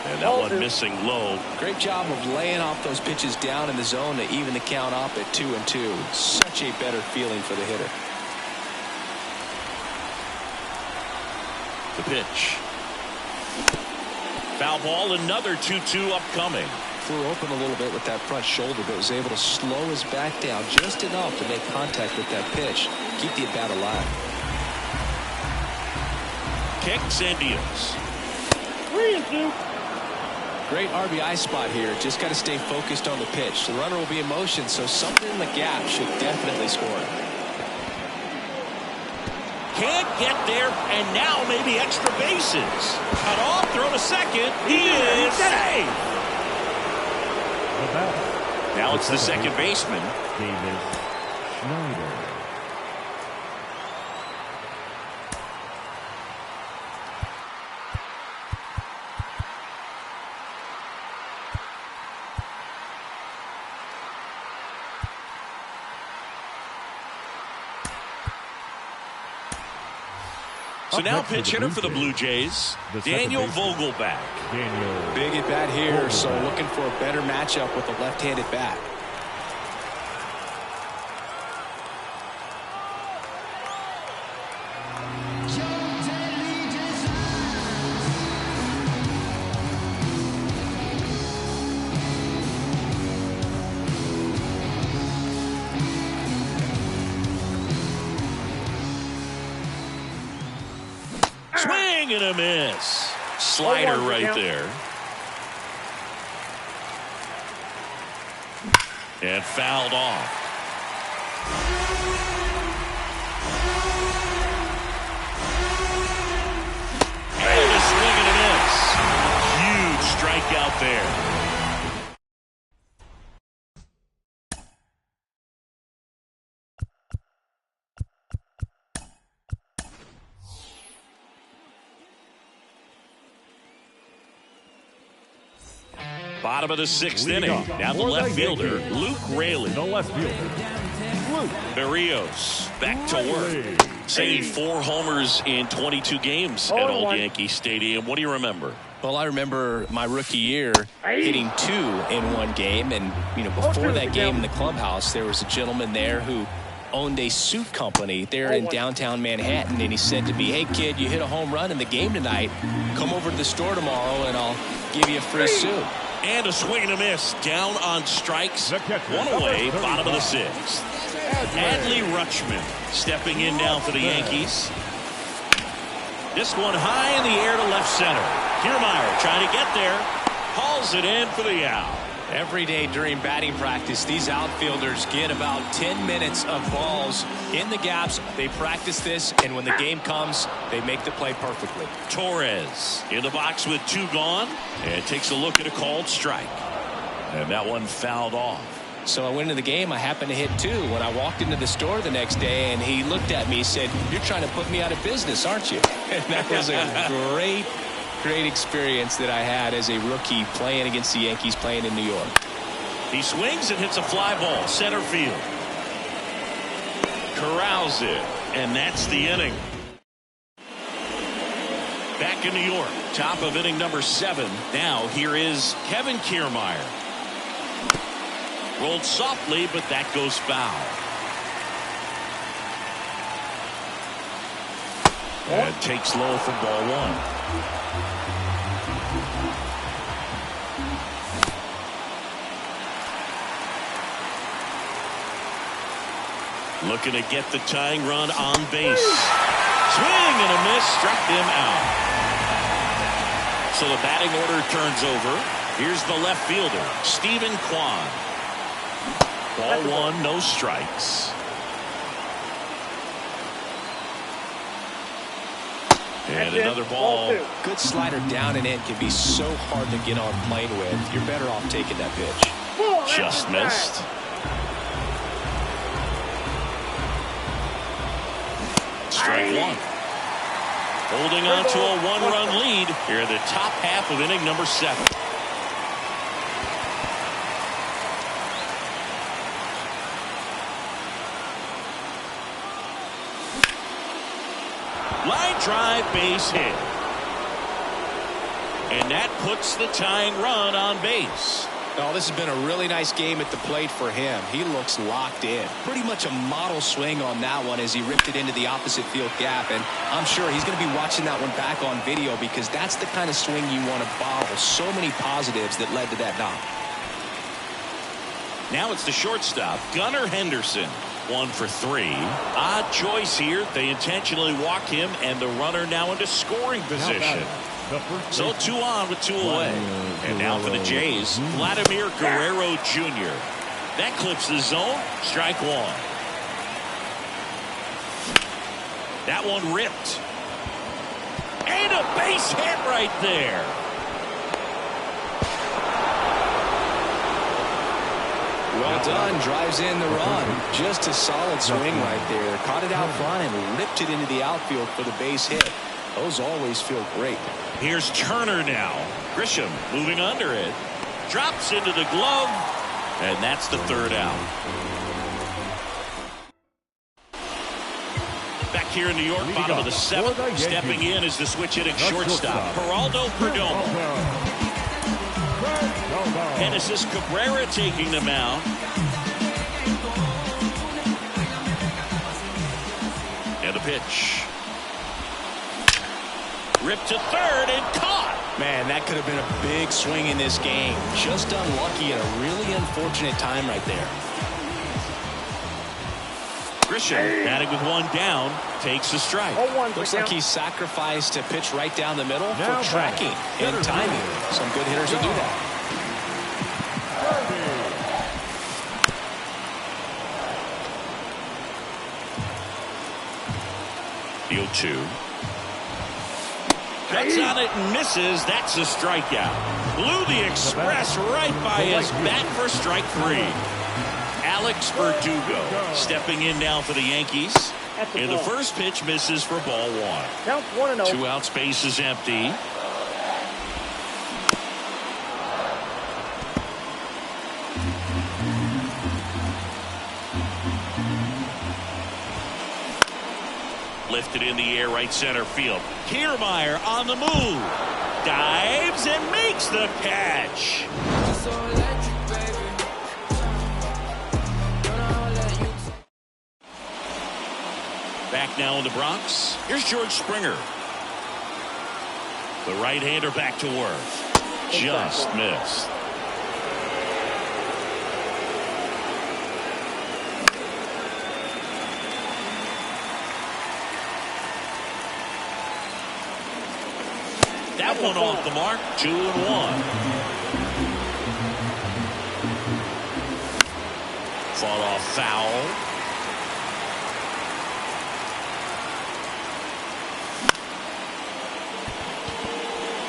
And that one missing low. Great job of laying off those pitches down in the zone to even the count off at 2-2. Such a better feeling for the hitter. The pitch. Foul ball, another 2-2 upcoming. Flew open a little bit with that front shoulder, but was able to slow his back down just enough to make contact with that pitch. Keep the at-bat alive. Kicks and deals. 3-2. Great RBI spot here. Just got to stay focused on the pitch. The runner will be in motion, so something in the gap should definitely score. Can't get there, and now maybe extra bases. Cut off, throw to second. He is safe. Now it's the second baseman. Davis Schneider. So now pitch hitter for the Blue Jays, Daniel Vogelbach. Big at bat here, so looking for a better matchup with a left-handed bat. Swing and a miss. Slider right there. And fouled off. And a swing and a miss. Huge strikeout there. Bottom of the sixth inning. Now the left fielder, Luke Raley. The left fielder, Luke Berrios back to work. Saying 4 homers in 22 games at Old Yankee Stadium. What do you remember? Well, I remember my rookie year hitting 2 in one game. And, before that game in the clubhouse, there was a gentleman there who owned a suit company there in downtown Manhattan. And he said to me, "Hey, kid, you hit a home run in the game tonight. Come over to the store tomorrow and I'll give you a free suit." And a swing and a miss. Down on strikes. One away, bottom of the sixth. Adley Rutschman stepping in now for the Yankees. This one high in the air to left center. Kiermaier trying to get there. Hauls it in for the out. Every day during batting practice, these outfielders get about 10 minutes of balls in the gaps. They practice this, and when the game comes, they make the play perfectly. Torres in the box with 2 gone, and takes a look at a called strike. And that one fouled off. So I went into the game. I happened to hit 2 when I walked into the store the next day, and he looked at me and said, "You're trying to put me out of business, aren't you?" And that was a great experience that I had as a rookie playing against the Yankees, playing in New York. He swings and hits a fly ball center field. Corrals it, and that's the inning. Back in New York, top of inning number 7. Now here is Kevin Kiermaier. Rolled softly, but that goes foul. And takes low for ball 1. Looking to get the tying run on base. Swing and a miss, struck him out. So the batting order turns over. Here's the left fielder, Stephen Kwan. Ball 1, no strikes. And another ball. Good slider down and in can be so hard to get on plane with. You're better off taking that pitch. Just missed. Strike 1. Holding on to a 1-run lead here in the top half of inning number 7. Line drive, base hit. And that puts the tying run on base. Oh, this has been a really nice game at the plate for him. He looks locked in. Pretty much a model swing on that one as he ripped it into the opposite field gap. And I'm sure he's going to be watching that one back on video because that's the kind of swing you want to bottle. So many positives that led to that knock. Now it's the shortstop, Gunnar Henderson. 1 for 3. Odd choice here. They intentionally walk him, and the runner now into scoring position. So 2 on with 2 away. And now for the Jays, Vladimir Guerrero Jr. That clips the zone. Strike 1. That one ripped. And a base hit right there. Well done. Drives in the run. Just a solid swing right there. Caught it out front and ripped it into the outfield for the base hit. Those always feel great. Here's Turner now. Grisham moving under it. Drops into the glove. And that's the 3rd out. Back here in New York, bottom of the 7th. Stepping in is the switch hitting shortstop, Geraldo Perdomo. Genesis Cabrera taking the mound. And the pitch. Ripped to 3rd and caught. Man, that could have been a big swing in this game. Just unlucky at a really unfortunate time right there. Grisham batting with 1 down, takes a strike. Looks like he sacrificed a pitch right down the middle for tracking and timing. Some good hitters will do that. The 0-2. Cuts on it and misses. That's a strikeout. Blew the express right by his bat for strike 3. Alex Verdugo stepping in now for the Yankees. And the first pitch misses for ball 1. Count 1-0. 2 outs, base is empty. Lifted in the air, right center field. Kiermaier on the move. Dives and makes the catch. Back now in the Bronx. Here's George Springer. The right-hander back to work. Just missed. That one off the mark. 2-1. Fought off foul.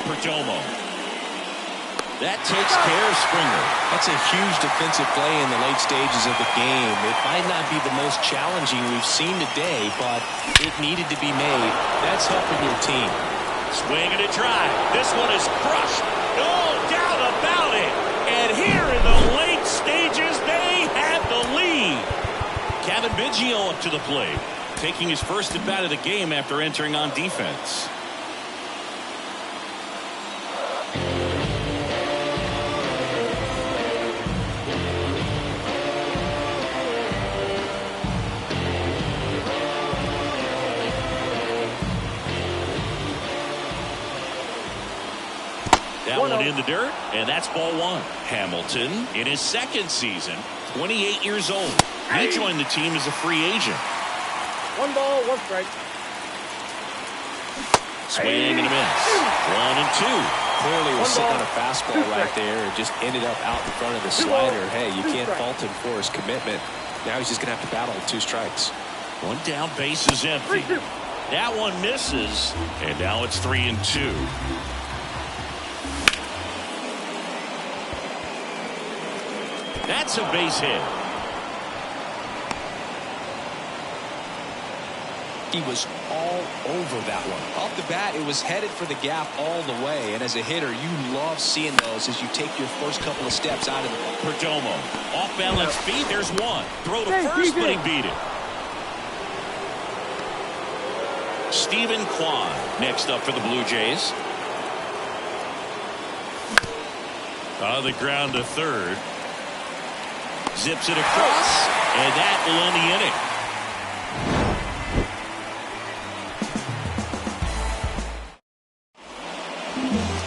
Perdomo. That takes care of Springer. That's a huge defensive play in the late stages of the game. It might not be the most challenging we've seen today, but it needed to be made. That's helping your team. Swing and a drive. This one is crushed. No doubt about it. And here in the late stages, they have the lead. Kevin Biggio up to the plate, taking his first at bat of the game after entering on defense. That one in the dirt, and that's ball 1. Hamilton, in his 2nd season, 28 years old. He joined the team as a free agent. 1 ball, 1 strike. Swing and a miss. 1 and 2. Clearly was sitting on a fastball right there and just ended up out in front of the slider. Hey, you can't fault him for his commitment. Now he's just going to have to battle with 2 strikes. 1 down, base is empty. That one misses, and now it's 3 and 2. That's a base hit. He was all over that one. Off the bat, it was headed for the gap all the way. And as a hitter, you love seeing those as you take your first couple of steps out of the ball. Perdomo, off balance feet. There's one. Throw to first, but he beat it. Stephen Kwan next up for the Blue Jays. On the ground to third. Zips it across, and that will end the inning.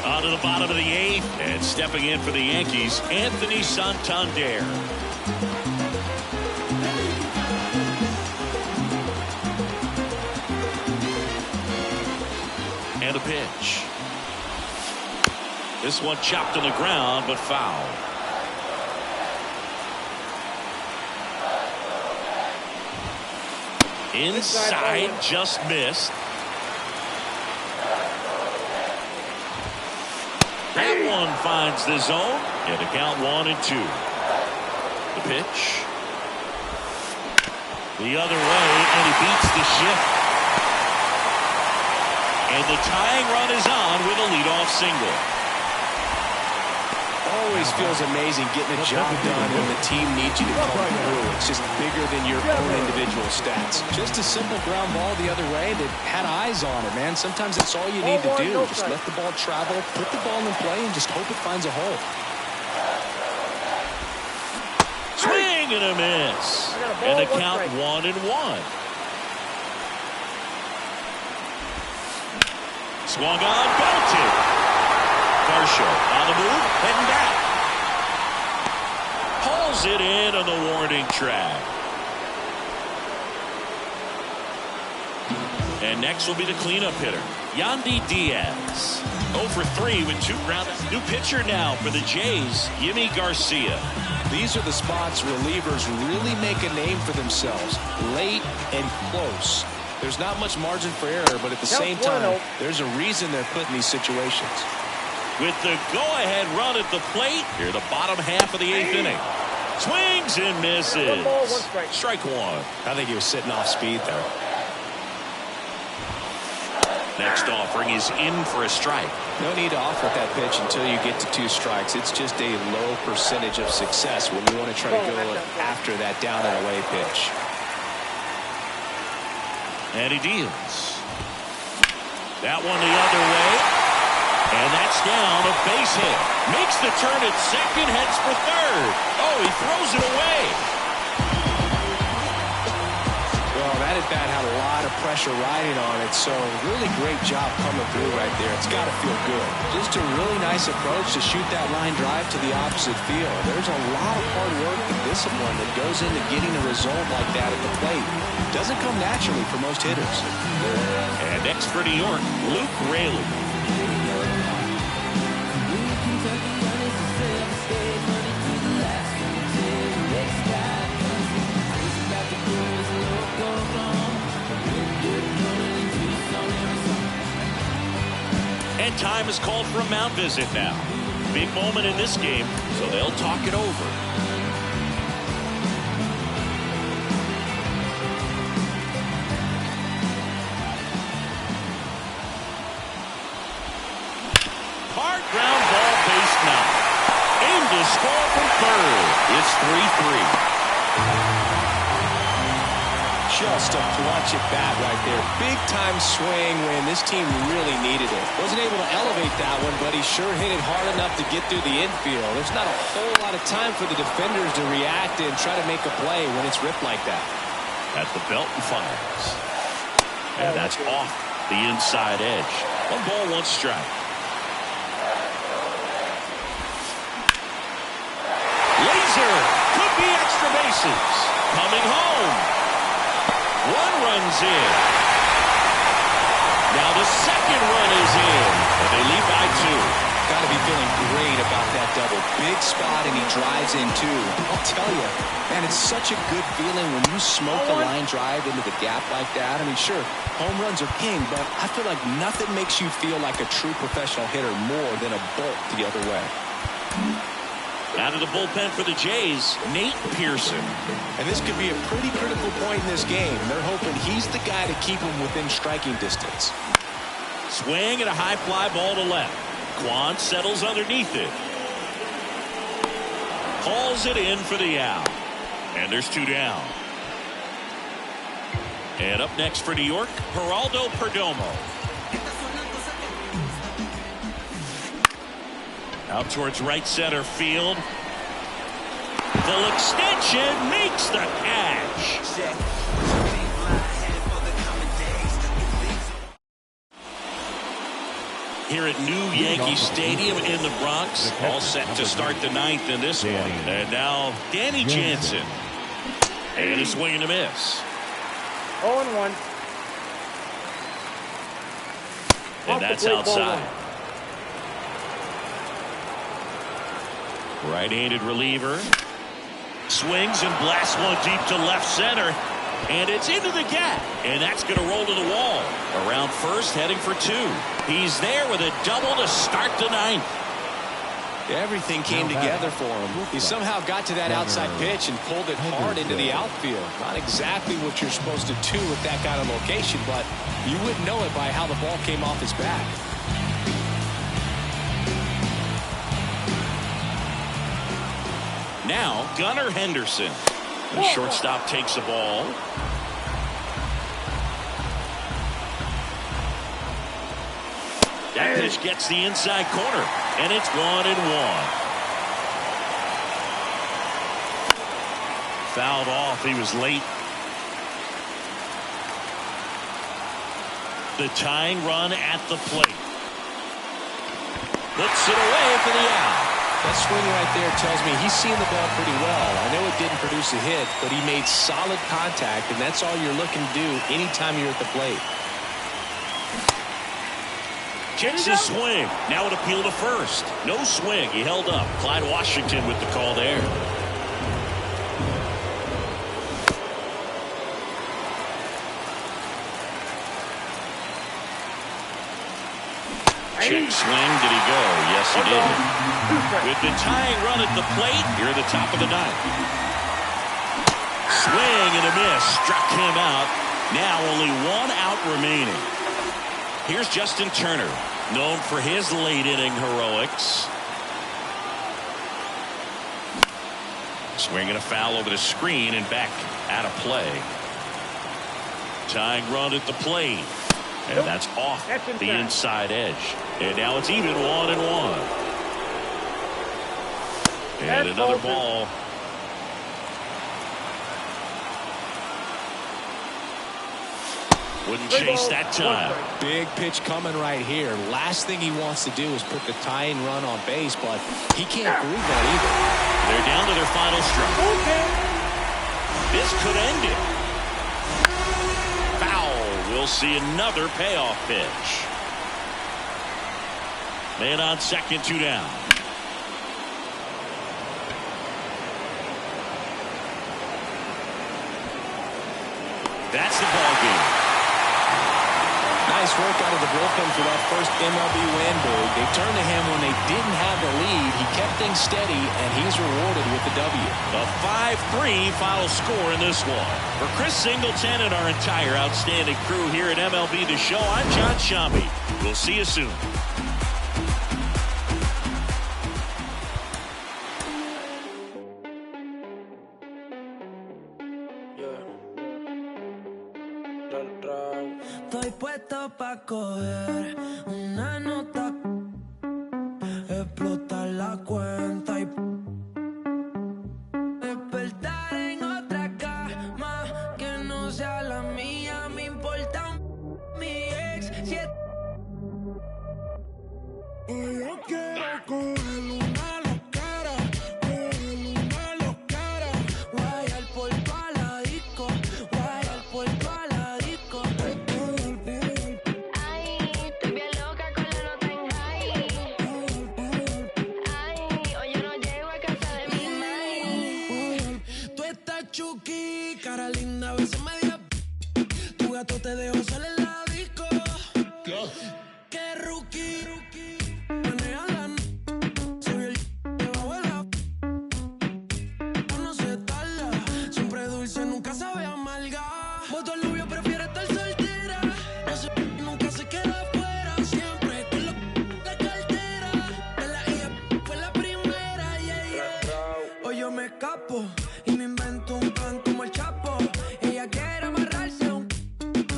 On to the bottom of the eighth, and stepping in for the Yankees, Anthony Santander. And a pitch. This one chopped on the ground, but foul. Inside, just missed. That one finds the zone, and the count 1-2. The pitch. The other way, and he beats the shift. And the tying run is on with a leadoff single. Always feels amazing getting a job done when the team needs you to come through. It's just bigger than your own individual stats. Just a simple ground ball the other way that had eyes on it, man. Sometimes that's all you need to do. Just let the ball travel, put the ball in play, and just hope it finds a hole. Swing and a miss. And the count 1-1. Swung on, belted. Varsho on the move, heading back. Hauls it in on the warning track. And next will be the cleanup hitter, Yandy Diaz. 0 for 3 with 2 grounded. New pitcher now for the Jays, Yimi Garcia. These are the spots relievers really make a name for themselves. Late and close. There's not much margin for error, but at the same time, there's a reason they're put in these situations. With the go-ahead run at the plate, here the bottom half of the 8th inning. Swings and misses. 1 ball, 1 strike. Strike one. I think he was sitting off speed there. Next offering is in for a strike. No need to offer that pitch until you get to 2 strikes. It's just a low percentage of success when you want to try to go after that down and away pitch. And he deals. That one the other way. And that's down, a base hit. Makes the turn at second, heads for third. Oh, he throws it away. Well, that at bat had a lot of pressure riding on it, so really great job coming through right there. It's got to feel good. Just a really nice approach to shoot that line drive to the opposite field. There's a lot of hard work and discipline that goes into getting a result like that at the plate. Doesn't come naturally for most hitters. And next for New York, Luke Raley. And time is called for a mound visit now. Big moment in this game, so they'll talk it over. Hard ground ball, base now. Aim to score from third. It's 3-3. Just a clutch at bat right there. Big time swing when this team really needed it. Wasn't able to elevate that one, but he sure hit it hard enough to get through the infield. There's not a whole lot of time for the defenders to react and try to make a play when it's ripped like that. At the belt and fires. And that's off the inside edge. 1 ball, 1 strike. Laser could be extra bases. Coming home. 1 run's in. Now the second run is in. And they lead by 2. Got to be feeling great about that double. Big spot, and he drives in too. I'll tell you, man, it's such a good feeling when you smoke a line drive into the gap like that. I mean, sure, home runs are king, but I feel like nothing makes you feel like a true professional hitter more than a bolt the other way. Out of the bullpen for the Jays, Nate Pearson. And this could be a pretty critical point in this game. They're hoping he's the guy to keep them within striking distance. Swing and a high fly ball to left. Kwan settles underneath it. Hauls it in for the out. And there's 2 down. And up next for New York, Geraldo Perdomo. Out towards right center field. Full extension makes the catch. Here at New Yankee Stadium in the Bronx, all set to start the ninth in this one. And now Danny Jansen. And a swing and a miss. 0-1. And that's outside. Right-handed reliever. Swings and blasts one deep to left center. And it's into the gap. And that's going to roll to the wall. Around first, heading for two. He's there with a double to start the ninth. Everything came together for him. He somehow got to that outside pitch and pulled it hard into the outfield. Not exactly what you're supposed to do with that kind of location, but you wouldn't know it by how the ball came off his bat. Now, Gunnar Henderson. The shortstop takes the ball. That pitch gets the inside corner, and it's 1-1. Fouled off. He was late. The tying run at the plate. Puts it away for the out. That swing right there tells me he's seen the ball pretty well. I know it didn't produce a hit, but he made solid contact, and that's all you're looking to do anytime you're at the plate. Kicks his swing. Now an appeal to first. No swing. He held up. Clyde Washington with the call there. Check swing. Did he go? Yes, he did. With the tying run at the plate, here at the top of the ninth. Swing and a miss. Struck him out. Now only one out remaining. Here's Justin Turner, known for his late inning heroics. Swinging a foul over the screen and back out of play. Tying run at the plate. And that's off the inside edge. And now it's even 1-1. And another ball. Wouldn't chase that time. Big pitch coming right here. Last thing he wants to do is put the tying run on base, but he can't prove that either. They're down to their final strike. This could end it. Foul. We'll see another payoff pitch. Man on second, 2 down. That's the ball game. Nice work out of the bullpen for that first MLB win, Boog. They turned to him when they didn't have the lead. He kept things steady, and he's rewarded with the W. A 5-3 final score in this one. For Chris Singleton and our entire outstanding crew here at MLB The Show, I'm John Shambi. We'll see you soon. Estoy puesto pa' coger una nota, explotar la cuenta y despertar en otra cama que no sea la mía. Me importa mi ex. Y yo quiero coger una loquera, guayar por toda la disco, guayar por toda la disco. Chucky, cara linda, a veces media. Tu gato te dejó salir en la disco. Que rookie, maneja la soy el debajo de la. No se tarda, siempre dulce, nunca sabe amarga. Voto el novio, prefiere estar soltera. No se, nunca se queda afuera. Siempre con la cartera. De la ella fue la primera, Hoy yo me escapo. Y me invento un plan como el Chapo. Ella quiere amarrarse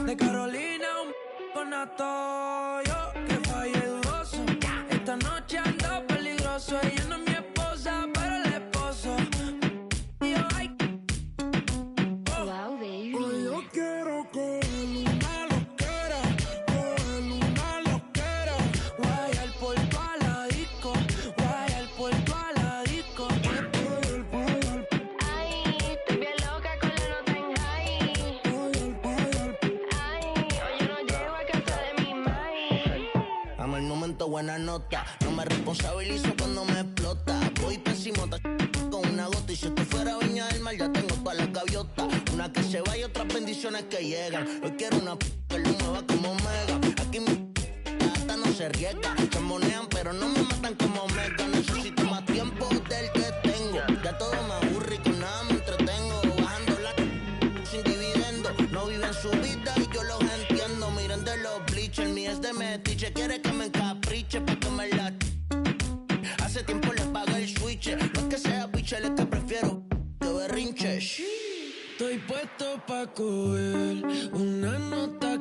de Carolina con Nato. Yo que falle dudoso. Esta noche ando peligroso. buena nota. No me responsabilizo cuando me explota. Voy pésimo con una gota. Y si esto fuera Viña del Mar, ya tengo todas las gaviotas. Una que se va y otras bendiciones que llegan. Hoy quiero una que lo mueva como Mega. Aquí mi hasta no se riega. Se monean pero no me matan como Mega. Necesito más tiempo del que tengo. Ya todo me aburre y con nada me entretengo. Bajando la sin dividendo. No viven su vida y yo los entiendo. Miren de los bleachers, mi es de metiche. Quiere que me encapriche pa' que me la... Hace tiempo le pagué el switch. No es que sea biche, es que prefiero que berrinche. Estoy puesto pa' coger una nota,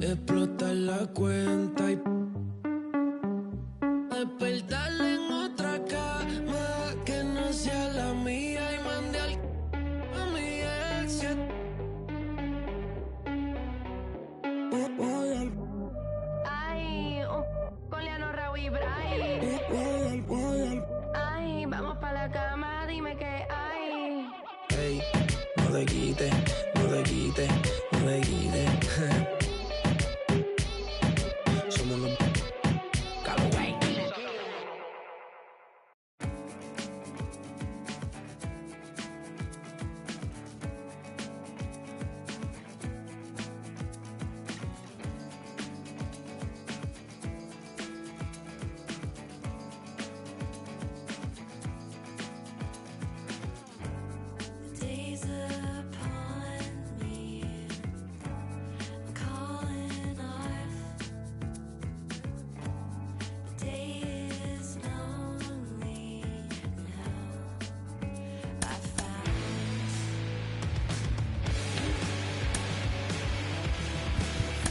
explotar la cuenta y despertarle en otra cama que no sea la mía y mandé a mi ex. Ay, con Leano, Raúl y Bray. Ay, vamos pa' la cama, dime qué hay. Ey, no te quites, no te quites, no te quites. Somos los Callaway. Days upon me, calling off. The day is lonely now. I found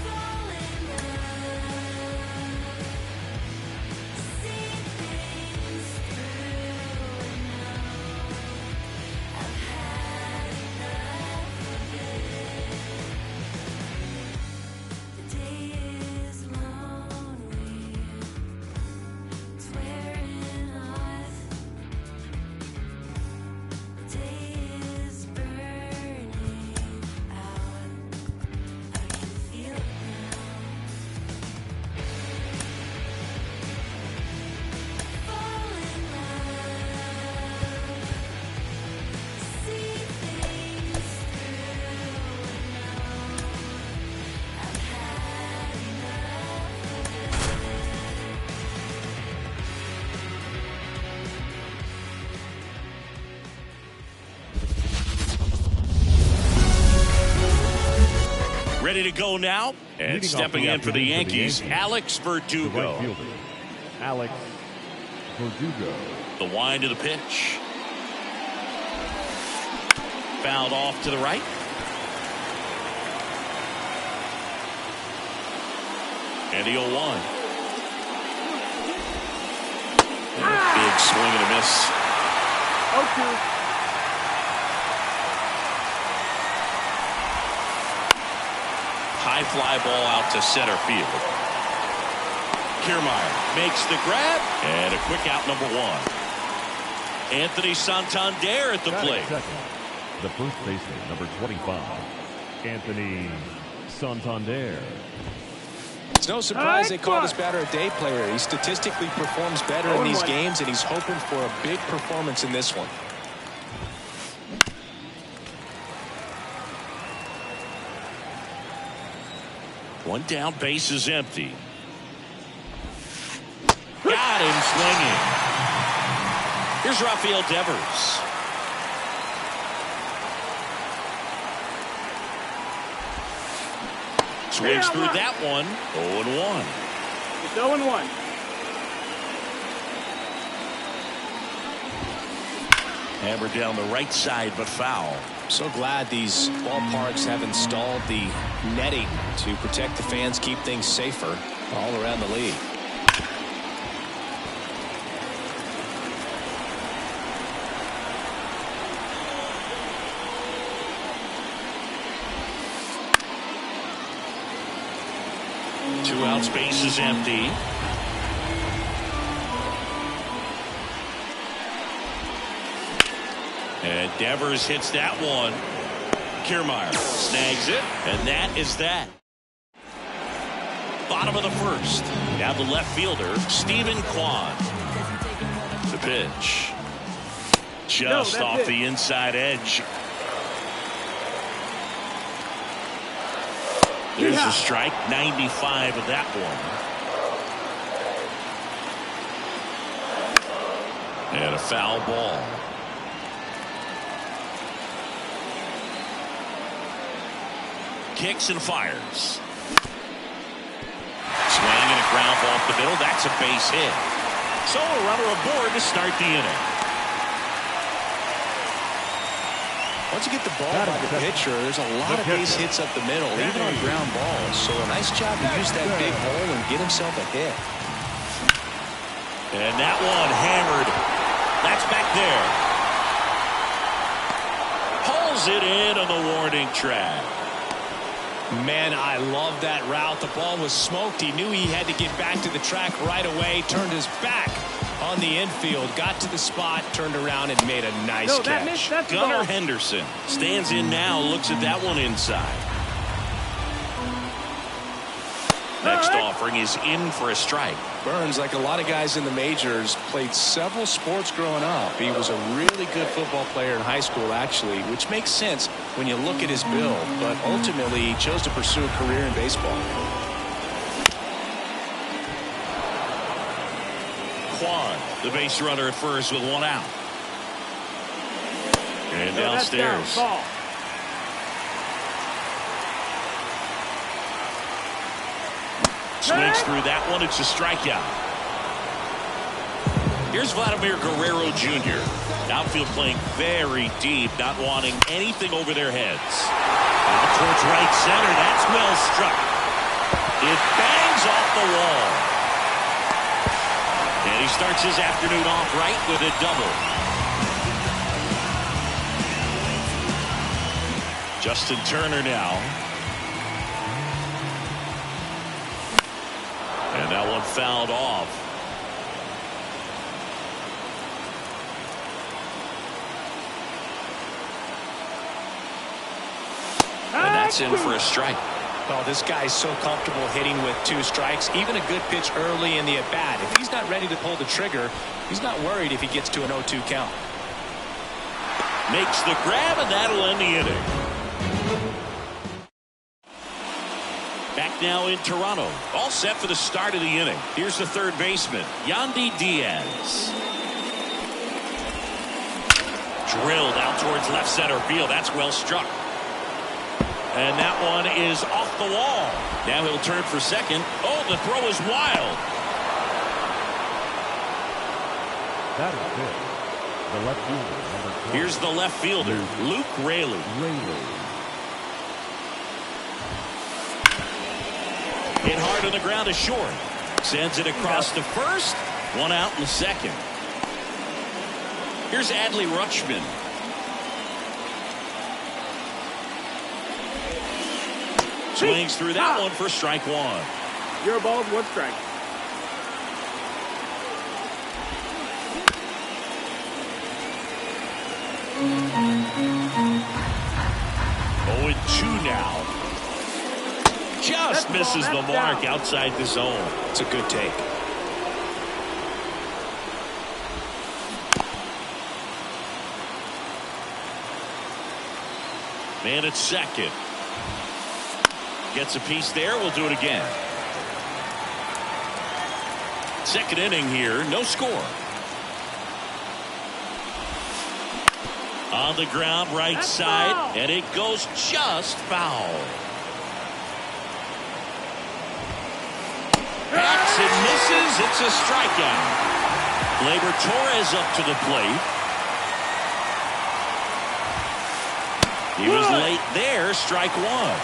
fall in love, see things through now. I've had enough of it. The day is lonely, it's wearing off. The day is burning out. I can feel it now. Fall in love, see things through now. I've had enough of it. Ready to go now. And Leading off stepping the in for the afternoon Yankees, Alex The right Verdugo. fielder, Alex Verdugo. The wind of the pitch. Fouled off to the right. And the 0-1. Big swing and a miss. 0-2. High fly ball out to center field. Kiermaier makes the grab. And a quick out, number 1. Anthony Santander at the plate. Second, the first baseman, number 25, Anthony Santander. It's no surprise they call this batter a day player. He statistically performs better in these games, and he's hoping for a big performance in this one. One down, base is empty. Got him swinging. Here's Rafael Devers. Swings through that one. 0-1. It's 0-1. Hammered down the right side, but foul. So glad these ballparks have installed the netting to protect the fans, keep things safer all around the league. Two outs, base is empty. And Devers hits that one. Kiermaier snags it, and that is that. bottom of the first. Now the left fielder, Stephen Kwan. The pitch. Just off the inside edge. There's a strike, 95 of that one. And a foul ball. Kicks and fires. Swing and a ground ball up the middle. That's a base hit. So a runner aboard to start the inning. Once you get the ball by the pitcher, there's a lot of base hits up the middle, even on ground balls. So a nice job to use that big hole and get himself a hit. And that one hammered. That's back there. Pulls it in on the warning track. Man, I love that route. The ball was smoked. He knew he had to get back to the track right away. Turned his back on the infield. Got to the spot. Turned around and made a nice catch. Gunnar Henderson stands in now. Looks at that one inside. Next offering is in for a strike. Burns, like a lot of guys in the majors, played several sports growing up. He was a really good football player in high school, actually, which makes sense when you look at his build. But ultimately, he chose to pursue a career in baseball. Kwan, the base runner at first with one out. And downstairs. Swings through that one. It's a strikeout. Here's Vladimir Guerrero Jr. Outfield playing very deep, not wanting anything over their heads. Out towards right center. That's well struck. It bangs off the wall. And he starts his afternoon off right with a double. Justin Turner now. And that one fouled off. And that's in for a strike. Oh, this guy's so comfortable hitting with 2 strikes. Even a good pitch early in the at-bat. If he's not ready to pull the trigger, he's not worried if he gets to an 0-2 count. Makes the grab, and that'll end the inning. Back now in Toronto. All set for the start of the inning. Here's the third baseman, Yandy Diaz. Drilled out towards left center field. That's well struck. And that one is off the wall. Now he'll turn for second. Oh, the throw is wild. That is good. The left fielder, number 12. Here's the left fielder, Luke Raley. Hit hard on the ground to short. Sends it across to first. One out in the second. Here's Adley Rutschman. Swings through that one for strike one. You're bald, 1 strike. Oh, and 2 now. Just misses the mark outside the zone. It's a good take. Man at second. Gets a piece there. We'll do it again. Second inning here. No score. On the ground, right side. And it goes just foul. Bats and misses. It's a strikeout. Gleyber Torres up to the plate. He was late there. Strike one.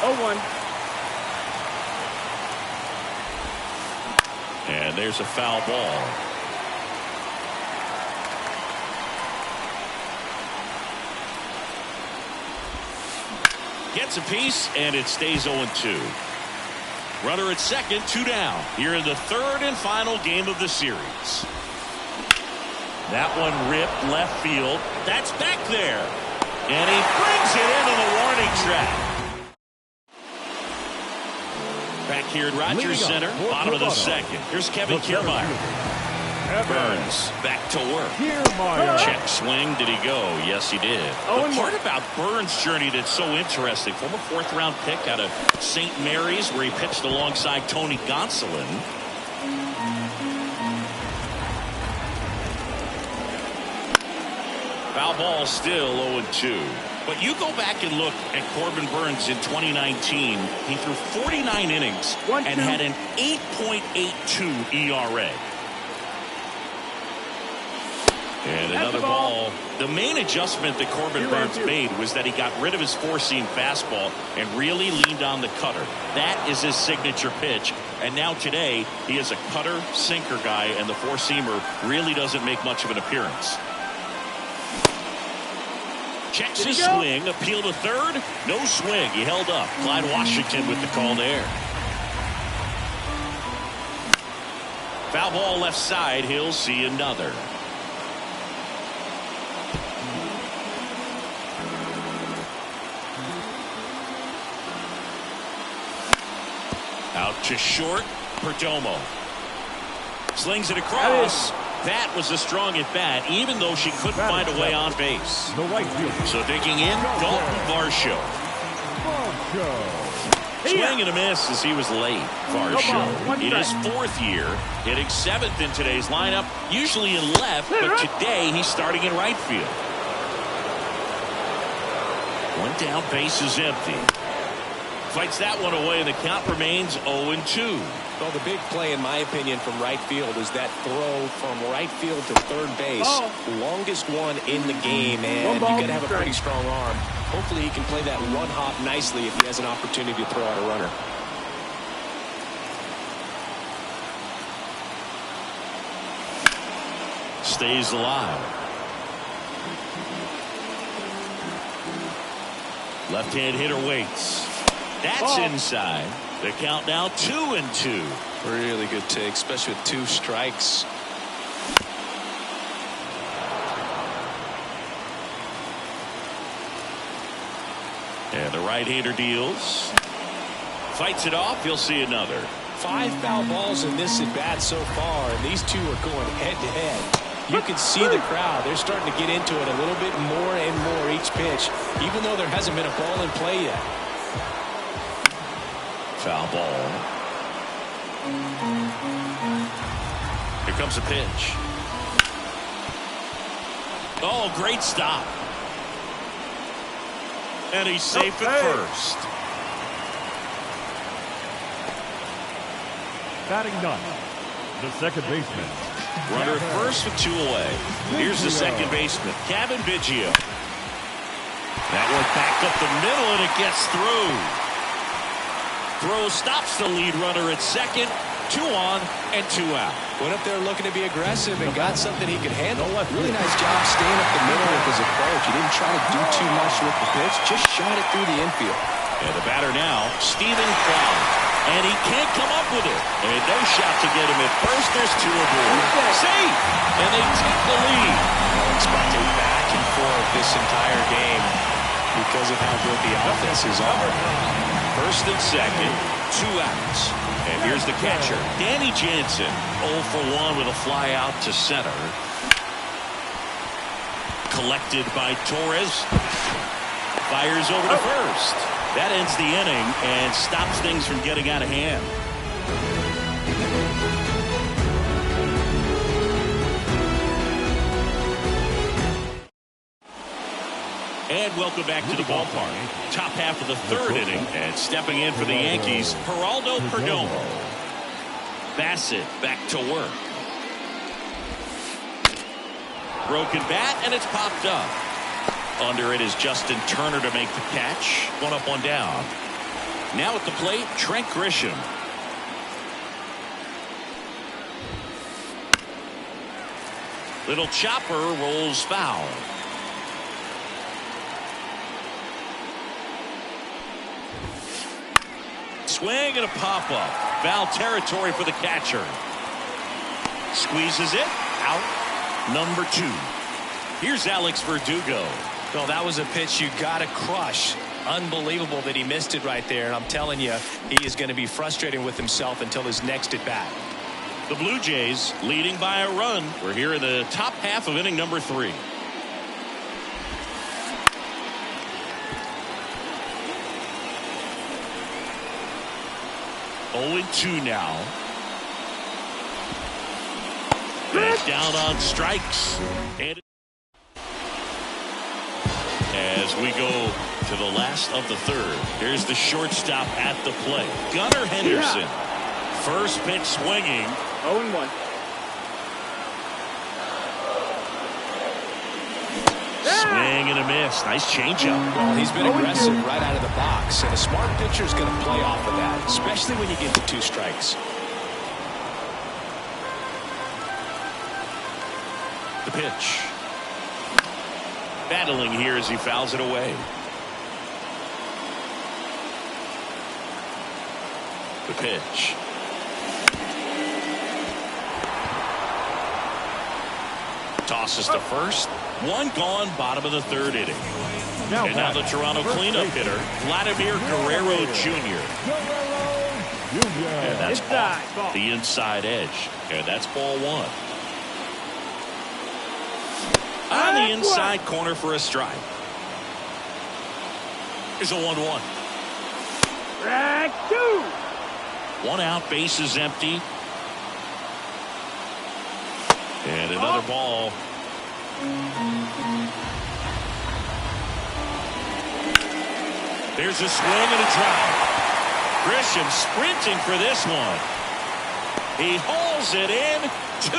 0-1. And there's a foul ball. Gets a piece, and it stays 0-2. Runner at second, 2 down. Here in the third and final game of the series. That one ripped left field. That's back there. And he brings it into the warning track. Back here at Rogers Center, bottom of the second. Here's Kevin Kiermaier. Burns back to work. Check swing. Did he go? Yes, he did. The part about Burns' journey that's so interesting, former 4th-round pick out of St. Mary's, where he pitched alongside Tony Gonsolin. Foul ball still 0-2. But you go back and look at Corbin Burns in 2019. He threw 49 innings and had an 8.82 ERA. And another ball. The main adjustment that Corbin Burns made was that he got rid of his 4-seam fastball and really leaned on the cutter. That is his signature pitch. And now today, he is a cutter sinker guy, and the 4-seamer really doesn't make much of an appearance. Checks his swing, appeal to third. No swing. He held up. Clyde Washington with the call there. Foul ball left side. He'll see another. Out to short. Perdomo slings it across. That was a strong at bat, even though she couldn't find a way on base. So digging in, Dalton Varsho. Swing and a miss as he was late. Varsho in his 4th year, hitting 7th in today's lineup, usually in left, but today he's starting in right field. One down, base is empty. Fights that one away, and the count remains 0-2. Well, the big play, in my opinion, from right field is that throw from right field to third base. Longest one in the game, and you got to have a pretty strong arm. Hopefully he can play that one hop nicely if he has an opportunity to throw out a runner. Stays alive. Left-hand hitter waits. That's inside. The count now 2-2. Really good take, especially with 2 strikes. And the right-hander deals. Fights it off. He'll see another. 5 foul balls in this at bat so far, and these 2 are going head-to-head. You can see the crowd. They're starting to get into it a little bit more and more each pitch, even though there hasn't been a ball in play yet. Foul ball. Here comes a pitch. Oh, great stop. And he's safe at first. Batting 9, the second baseman. Runner at first with 2 away. Here's the second baseman, Cavan Biggio. That one back up the middle, and it gets through. Throw stops the lead runner at second. 2 on and 2 out. Went up there looking to be aggressive and got something he could handle. Really nice job staying up the middle with his approach. He didn't try to do too much with the pitch, just shot it through the infield. And the batter now, Stephen Kwan. And he can't come up with it. And no shot to get him at first. There's 2 aboard. Safe! And they take the lead. It's about to be back and forth this entire game because of how good the offenses are. First and second, 2 outs. And here's the catcher, Danny Jansen, 0 for 1 with a fly out to center. Collected by Torres. Fires over to first. That ends the inning and stops things from getting out of hand. And welcome back to the ballpark. Top half of the 3rd inning, and stepping in for the Yankees, Geraldo Perdomo. Bassett back to work. Broken bat, and it's popped up. Under it is Justin Turner to make the catch. 1 up, 1 down. Now at the plate, Trent Grisham. Little chopper rolls foul. Swing and a pop-up. Foul territory for the catcher. Squeezes it. Out. Number 2. Here's Alex Verdugo. Well, that was a pitch you got to crush. Unbelievable that he missed it right there. And I'm telling you, he is going to be frustrated with himself until his next at bat. The Blue Jays leading by a run. We're here in the top half of inning number 3. Oh, 2 now. And down on strikes. And as we go to the last of the 3rd, here's the shortstop at the plate, Gunnar Henderson. First pitch swinging. 0-1. Swing and a miss. Nice changeup. Well, he's been aggressive right out of the box, and a smart pitcher is going to play off of that, especially when you get to 2 strikes. The pitch. Battling here as he fouls it away. The pitch. Tosses to first. 1 gone, bottom of the 3rd inning. And now the Toronto cleanup hitter, Vladimir Guerrero Jr. And that's off the inside edge. And that's ball 1. On the inside corner for a strike. Here's a 1-1. Strike 2. 1 out, base is empty. And another ball. There's a swing and a drive. Grisham sprinting for this one. He hauls it in, 2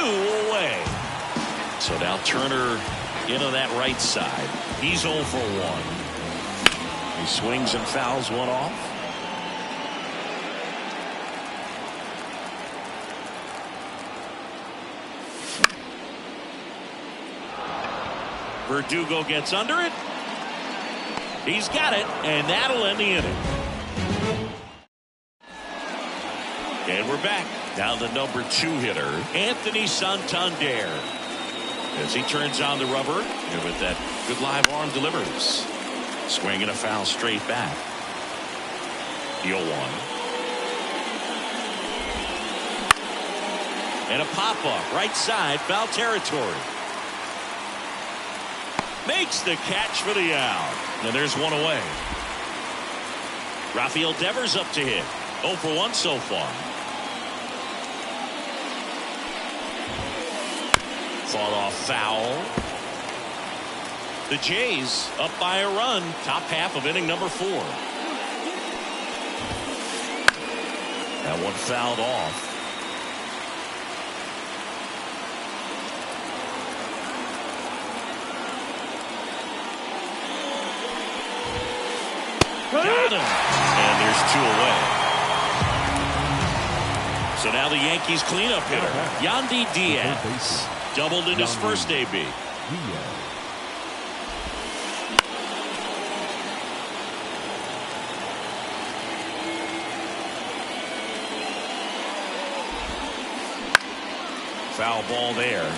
away. So now Turner into that right side. He's 0 for 1. He swings and fouls one off. Verdugo gets under it. He's got it, and that'll end the inning. And we're back. Down the number 2 hitter, Anthony Santander. As he turns on the rubber, and with that good live arm delivers. Swing and a foul straight back. The 0-1. And a pop-up, right side, foul territory. Makes the catch for the out. And there's 1 away. Rafael Devers up to hit. 0 for 1 so far. Fought off foul. The Jays up by a run. Top half of inning number 4. That one fouled off. Got him. And there's 2 away. So now the Yankees cleanup hitter, Yandy Diaz, doubled in his first AB. Foul ball there.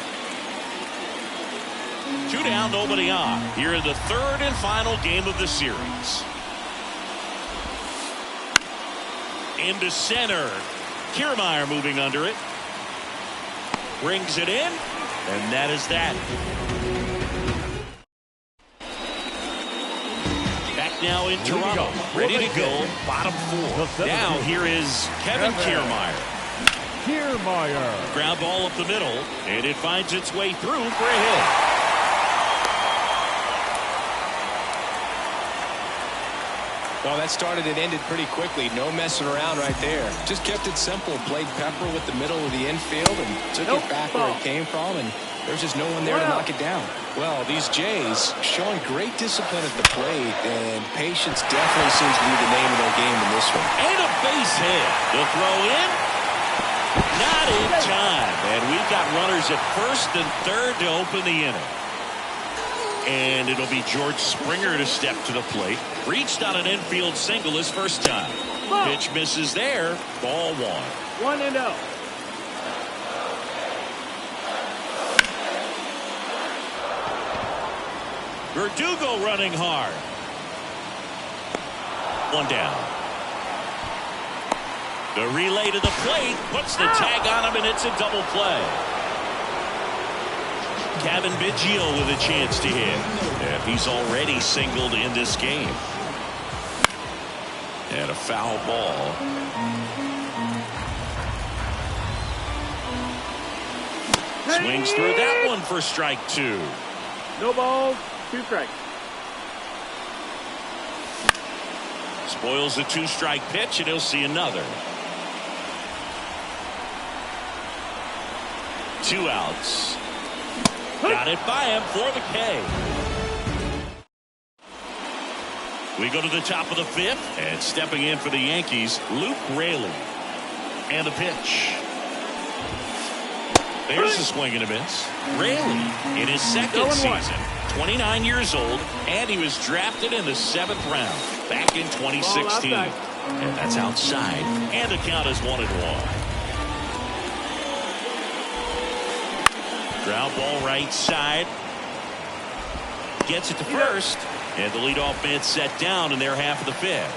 2 down, nobody on. Here in the 3rd and final game of the series. Into center. Kiermaier moving under it. Brings it in. And that is that. Back now in Toronto. Ready to go. Bottom 4. Now here is Kevin Kiermaier. Ground ball up the middle. And it finds its way through for a hit. Well, that started and ended pretty quickly. No messing around right there. Just kept it simple. Played Pepper with the middle of the infield and took it back where it came from, and there's just no one there to knock it down. Well, these Jays showing great discipline at the plate, and patience definitely seems to be the name of their game in this one. And a base hit. The throw in. Not in time. And we've got runners at first and 3rd to open the inning. And it'll be George Springer to step to the plate. Reached on an infield single his first time. Pitch misses there. Ball 1. 1-0. Verdugo running hard. One down. The relay to the plate puts the tag on him, and it's a double play. Kevin Biggio with a chance to hit. And he's already singled in this game. And a foul ball. Swings through that one for strike 2. No balls, 2 strikes. Spoils a 2-strike pitch, and he'll see another. 2 outs. Got it by him for the K. We go to the top of the 5th, and stepping in for the Yankees, Luke Raley. And the pitch. There's a swing and a miss. Raley in his second season, 29 years old, and he was drafted in the 7th round back in 2016. And that's outside, and the count is 1-1. Ground ball right side. Gets it to first, and the leadoff man set down in their half of the 5th.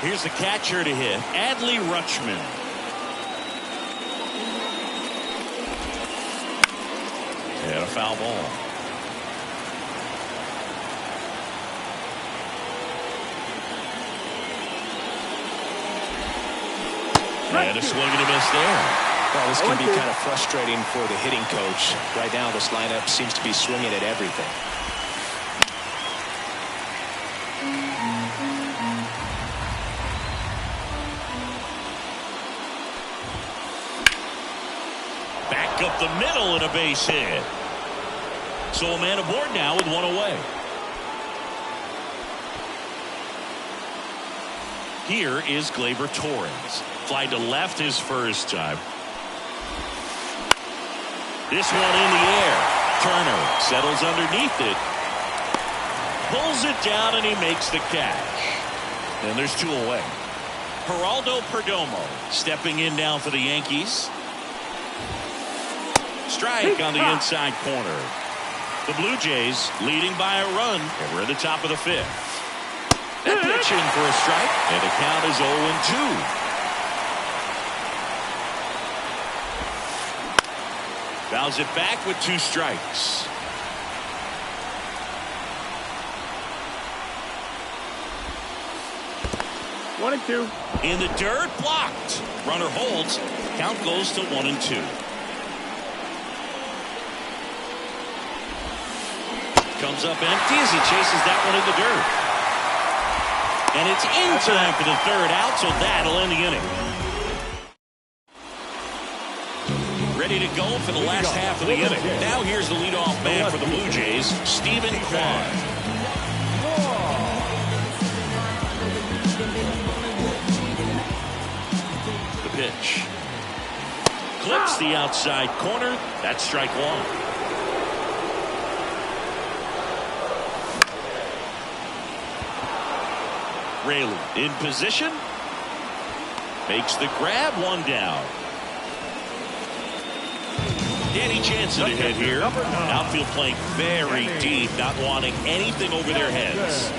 Here's the catcher to hit, Adley Rutschman. And a foul ball. And a swing and a miss there. Well, this can be kind of frustrating for the hitting coach. Right now, this lineup seems to be swinging at everything. Back up the middle and a base hit. So a man aboard now with 1 away. Here is Gleyber Torres. Fly to left his first time. This one in the air. Turner settles underneath it. Pulls it down, and he makes the catch. And there's 2 away. Geraldo Perdomo stepping in now for the Yankees. Strike on the inside corner. The Blue Jays leading by a run, and we're at the top of the 5th. That pitch in for a strike, and the count is 0-2. Fouls it back with 2 strikes. One and two. In the dirt, blocked. Runner holds. Count goes to 1-2. Comes up empty as he chases that one in the dirt. And it's in time for the 3rd out, so that'll end the inning. Ready to go for the last half of the inning. Now here's the leadoff man for the Blue Jays, Stephen Kwan. The pitch. Clips the outside corner. That's strike 1. Raley in position. Makes the grab, 1 down. Danny Jansen to hit here. Outfield playing very deep, not wanting anything over their heads.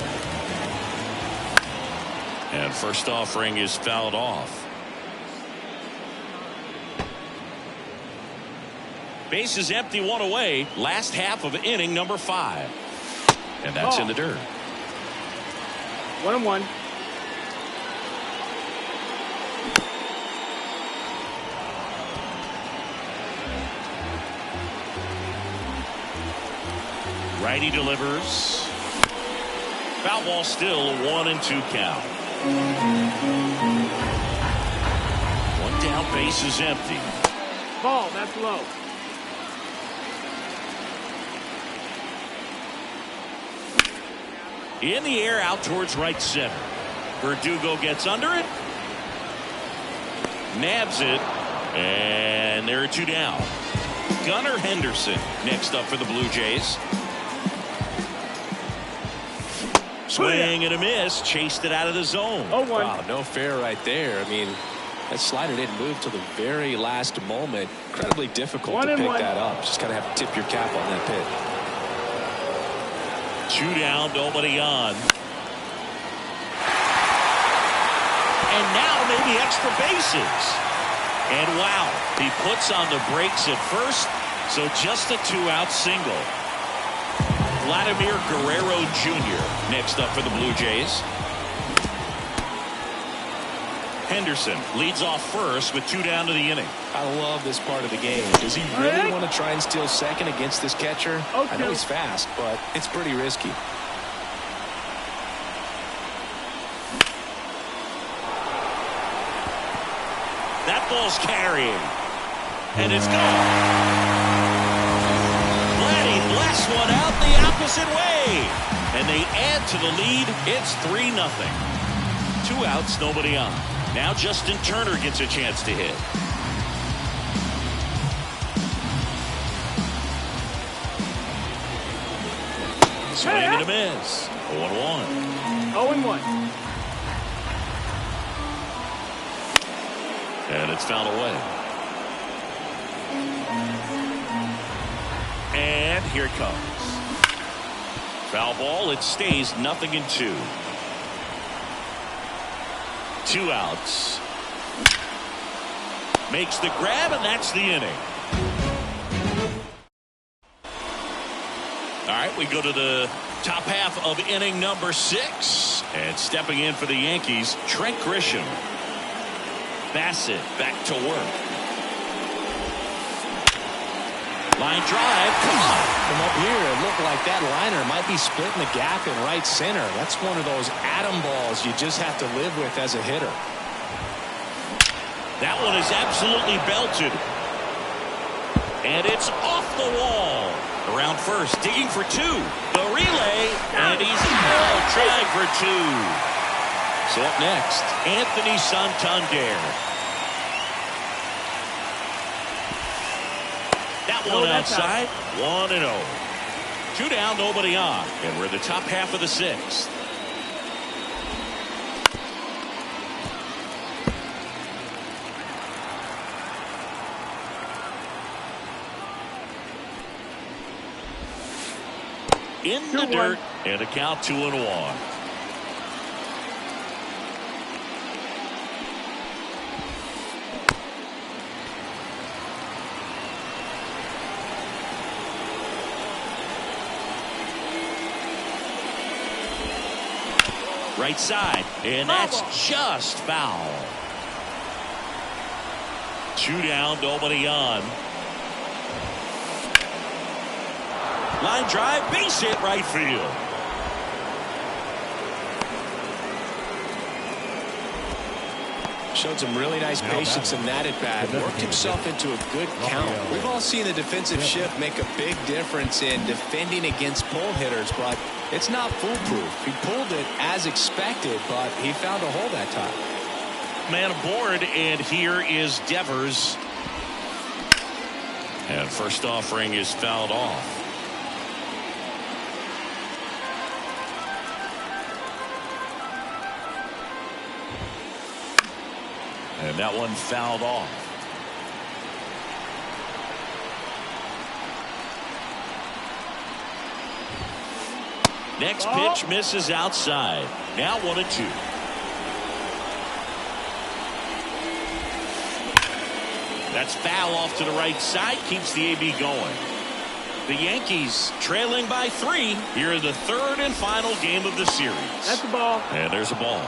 And first offering is fouled off. Base is empty, 1 away. Last half of inning number 5. And that's in the dirt. 1-1. Righty delivers. Foul ball still, 1-2 count. 1 down, base is empty. Ball, that's low. In the air, out towards right center. Verdugo gets under it. Nabs it. And there are 2 down. Gunnar Henderson next up for the Blue Jays. Swing and a miss. Chased it out of the zone. 0-1. Wow, no fair right there. I mean, that slider didn't move till the very last moment. Incredibly difficult to pick that up. Just kind of have to tip your cap on that pitch. 2 down, nobody on. And now maybe extra bases. And wow, he puts on the brakes at first, so just a 2-out single. Vladimir Guerrero Jr. next up for the Blue Jays. Henderson leads off first with 2 down to the inning. I love this part of the game. Does he really want to try and steal second against this catcher? I know he's fast, but it's pretty risky. That ball's carrying. And it's gone. Vladdy blasts one out the opposite way. And they add to the lead. It's 3-0. 2 outs, nobody on. Now Justin Turner gets a chance to hit. Swing and a miss. 0-1. 0-1. And it's fouled away. And here it comes. Foul ball. It stays 0-2. 2 outs. Makes the grab, and that's the inning. All right, we go to the top half of inning number 6. And stepping in for the Yankees, Trent Grisham. Bassett back to work. Line drive, come on. From up here, it looked like that liner might be splitting the gap in right center. That's one of those atom balls you just have to live with as a hitter. That one is absolutely belted. And it's off the wall. Around first, digging for 2. The relay, and he's trying for 2. So up next, Anthony Santander. That one outside, 1-0. 2 down, nobody on. And we're in the top half of the 6th. In the dirt, and a count 2-1. Right side, and that's just foul. 2 down, nobody on. Line drive, base hit, right field. Showed some really nice patience in that at bat. Worked himself into a good count. We've all seen the defensive shift make a big difference in defending against pull hitters, but it's not foolproof. He pulled it as expected, but he found a hole that time. Man aboard, and here is Devers. And first offering is fouled off. And that one fouled off. Next pitch misses outside. Now 1-2. That's foul off to the right side. Keeps the AB going. The Yankees trailing by 3 here in the 3rd and final game of the series. That's a ball. And there's a ball.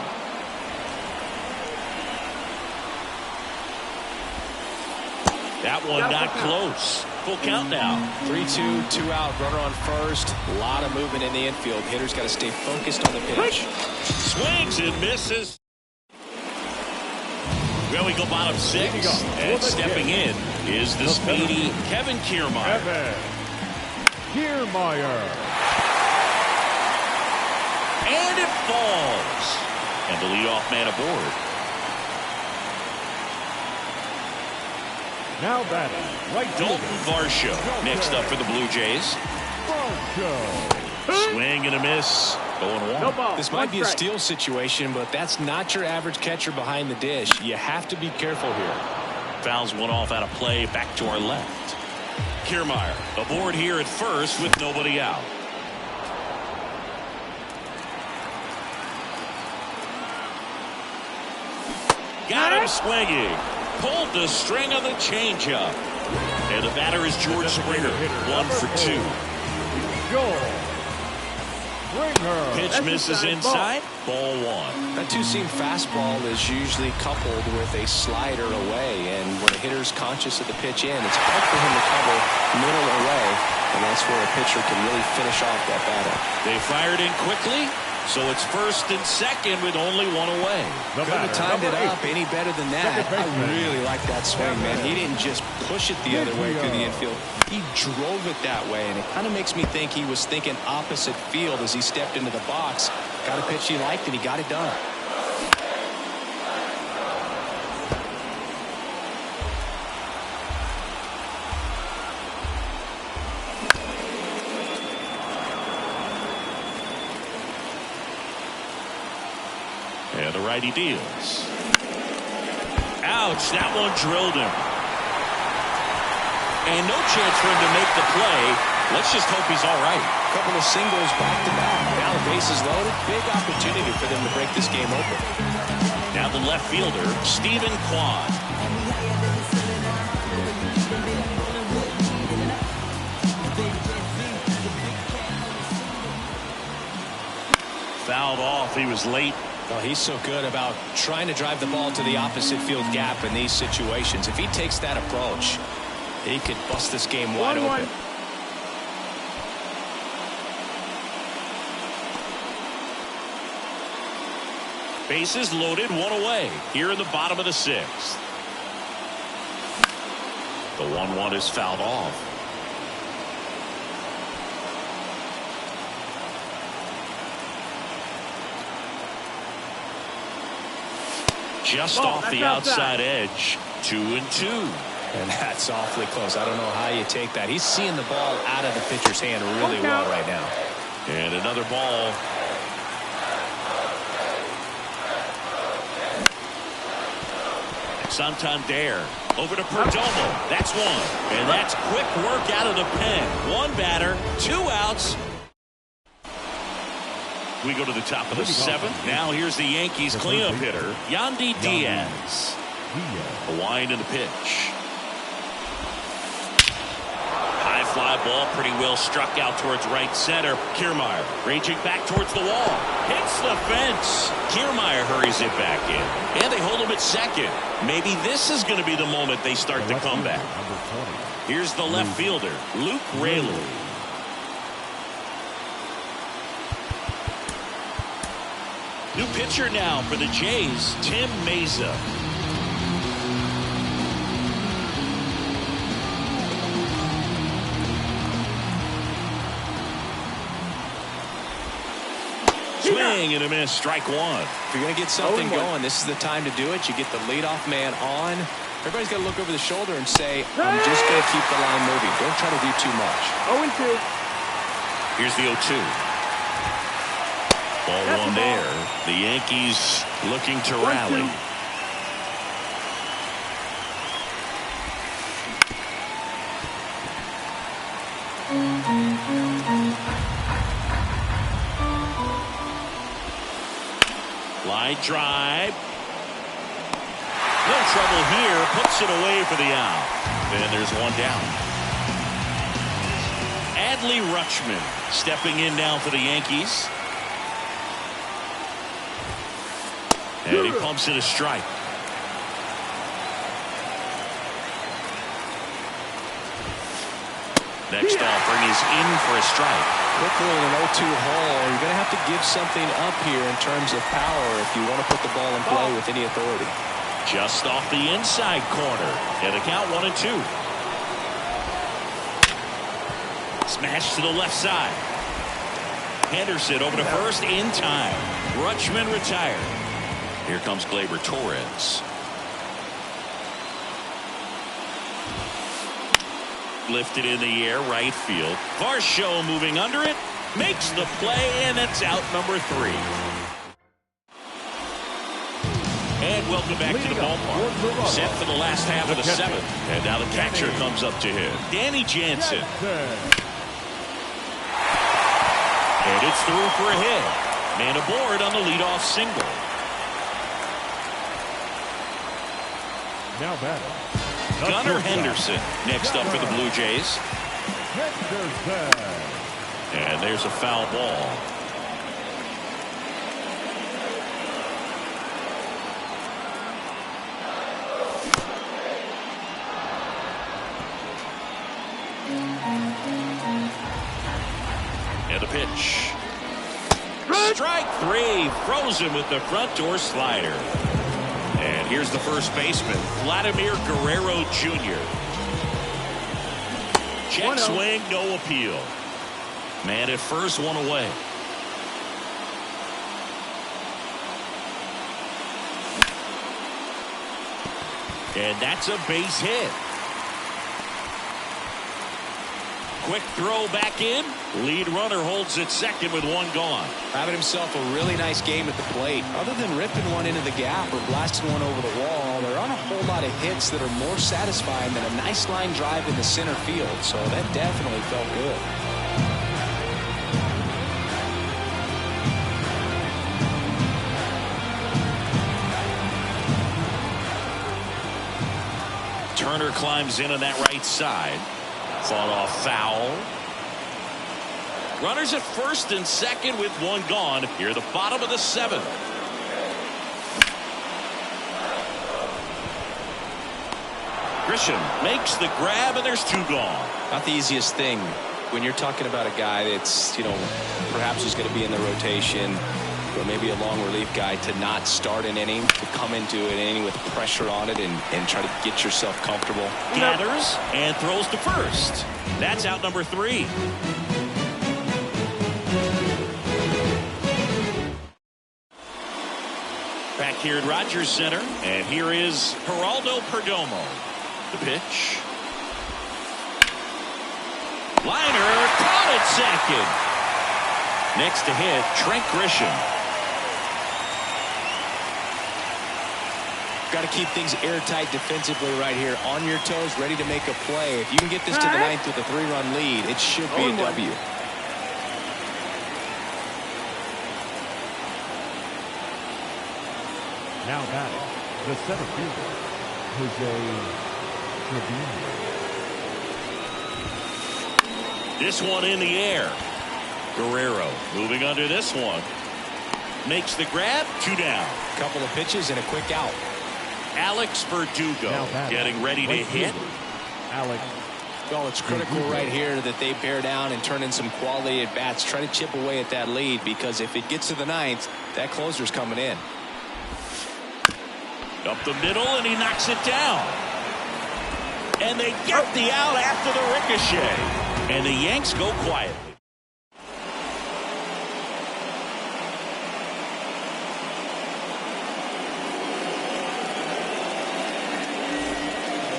That one not close. Full count now. 3-2, 2 out, runner on first. A lot of movement in the infield. Hitter's got to stay focused on the pitch. Swings and misses. Well, we go bottom 6. And stepping in is the speedy Kevin Kiermaier. And it falls. And the leadoff man aboard. Now batting, right Dalton Varsho next up for the Blue Jays. Swing and a miss. 0-1. This might be a steal situation, but that's not your average catcher behind the dish. You have to be careful here. Fouls one off out of play. Back to our left. Kiermaier aboard here at first with nobody out. got him swinging. Pulled the string of the changeup. And the batter is George Springer. 1 for 2. George Springer. Pitch misses inside. Ball 1. That two-seam fastball is usually coupled with a slider away, and when a hitter's conscious of the pitch in, it's hard for him to cover middle away, and that's where a pitcher can really finish off that batter. They fired in quickly, so it's first and second with only 1 away. Couldn't have timed it up any better than that. I really like that swing, man. He didn't just push it the other way through the infield. He drove it that way, and it kind of makes me think he was thinking opposite field as he stepped into the box. Got a pitch he liked, and he got it done. And the righty deals. Ouch, that one drilled him. And no chance for him to make the play. Let's just hope he's all right. Couple of singles back-to-back. Now the bases loaded. Big opportunity for them to break this game open. Now the left fielder, Stephen Kwan. Fouled off. He was late. Well, he's so good about trying to drive the ball to the opposite field gap in these situations. If he takes that approach, he could bust this game wide open. Bases loaded, 1 away. Here in the bottom of the 6th. The 1-1 is fouled off. Just off the outside edge. 2-2. And that's awfully close. I don't know how you take that. He's seeing the ball out of the pitcher's hand really well right now. And another ball. Santander over to Perdomo. That's 1. And that's quick work out of the pen. 1 batter, 2 outs. We go to the top of the 7th. Now here's the Yankees cleanup hitter, Yandy Diaz. A wind in the pitch. High fly ball, pretty well struck out towards right center. Kiermaier raging back towards the wall. Hits the fence. Kiermaier hurries it back in. And they hold him at second. Maybe this is going to be the moment they start the comeback. Here's the left fielder, Luke Raley. New pitcher now for the Jays, Tim Meza. Swing and a miss, strike 1. If you're going to get something going, this is the time to do it. You get the leadoff man on. Everybody's got to look over the shoulder and say, I'm just going to keep the line moving. Don't try to do too much. 0-2. Here's the 0-2. Ball 1 there. The Yankees looking to rally. Line drive. No trouble here. Puts it away for the out. And there's 1 down. Adley Rutschman stepping in now for the Yankees. And he pumps it a strike. Next offering is in for a strike. Quickly in an 0-2 hole, you're going to have to give something up here in terms of power if you want to put the ball in play with any authority. Just off the inside corner. And the count 1-2. Smash to the left side. Henderson over to first in time. Rutschman retired. Here comes Gleyber Torres. Lifted in the air, right field. Varsho moving under it. Makes the play, and it's out number 3. And welcome back to the ballpark. Set for the last half of the 7th. And now the catcher comes up to him. Danny Jansen. And it's through for a hit. Man aboard on the leadoff single. Now batting. Gunnar Henderson next up for the Blue Jays. Henderson. And there's a foul ball. And a pitch. Strike three. Frozen with the front door slider. And here's the first baseman, Vladimir Guerrero Jr. Check swing, no appeal. Man at first, one away. And that's a base hit. Quick throw back in. Lead runner holds at second with one gone. Having himself a really nice game at the plate. Other than ripping one into the gap or blasting one over the wall, there aren't a whole lot of hits that are more satisfying than a nice line drive in the center field. So that definitely felt good. Turner climbs in on that right side. Fought off foul. Runners at first and second with one gone. Here at the bottom of the seventh. Grisham makes the grab and there's two gone. Not the easiest thing when you're talking about a guy that's, perhaps is going to be in the rotation, or maybe a long relief guy, to not start an inning, to come into an inning with pressure on it and try to get yourself comfortable. Gathers and throws to first. That's out number 3. Back here at Rogers Center, and here is Geraldo Perdomo. The pitch. Liner caught at second. Next to hit, Trent Grisham. Got to keep things airtight defensively right here. On your toes, ready to make a play. If you can get this to the ninth with a 3-run lead, it should be a W. Now batting, the center fielder, Jose Trevino. This one in the air. Guerrero moving under this one. Makes the grab, 2 down. Couple of pitches and a quick out. Alex Verdugo getting ready to hit. Alex. Well, it's critical right here that they bear down and turn in some quality at bats. Try to chip away at that lead, because if it gets to the ninth, that closer's coming in. Up the middle, and he knocks it down. And they get the out after the ricochet. And the Yanks go quietly.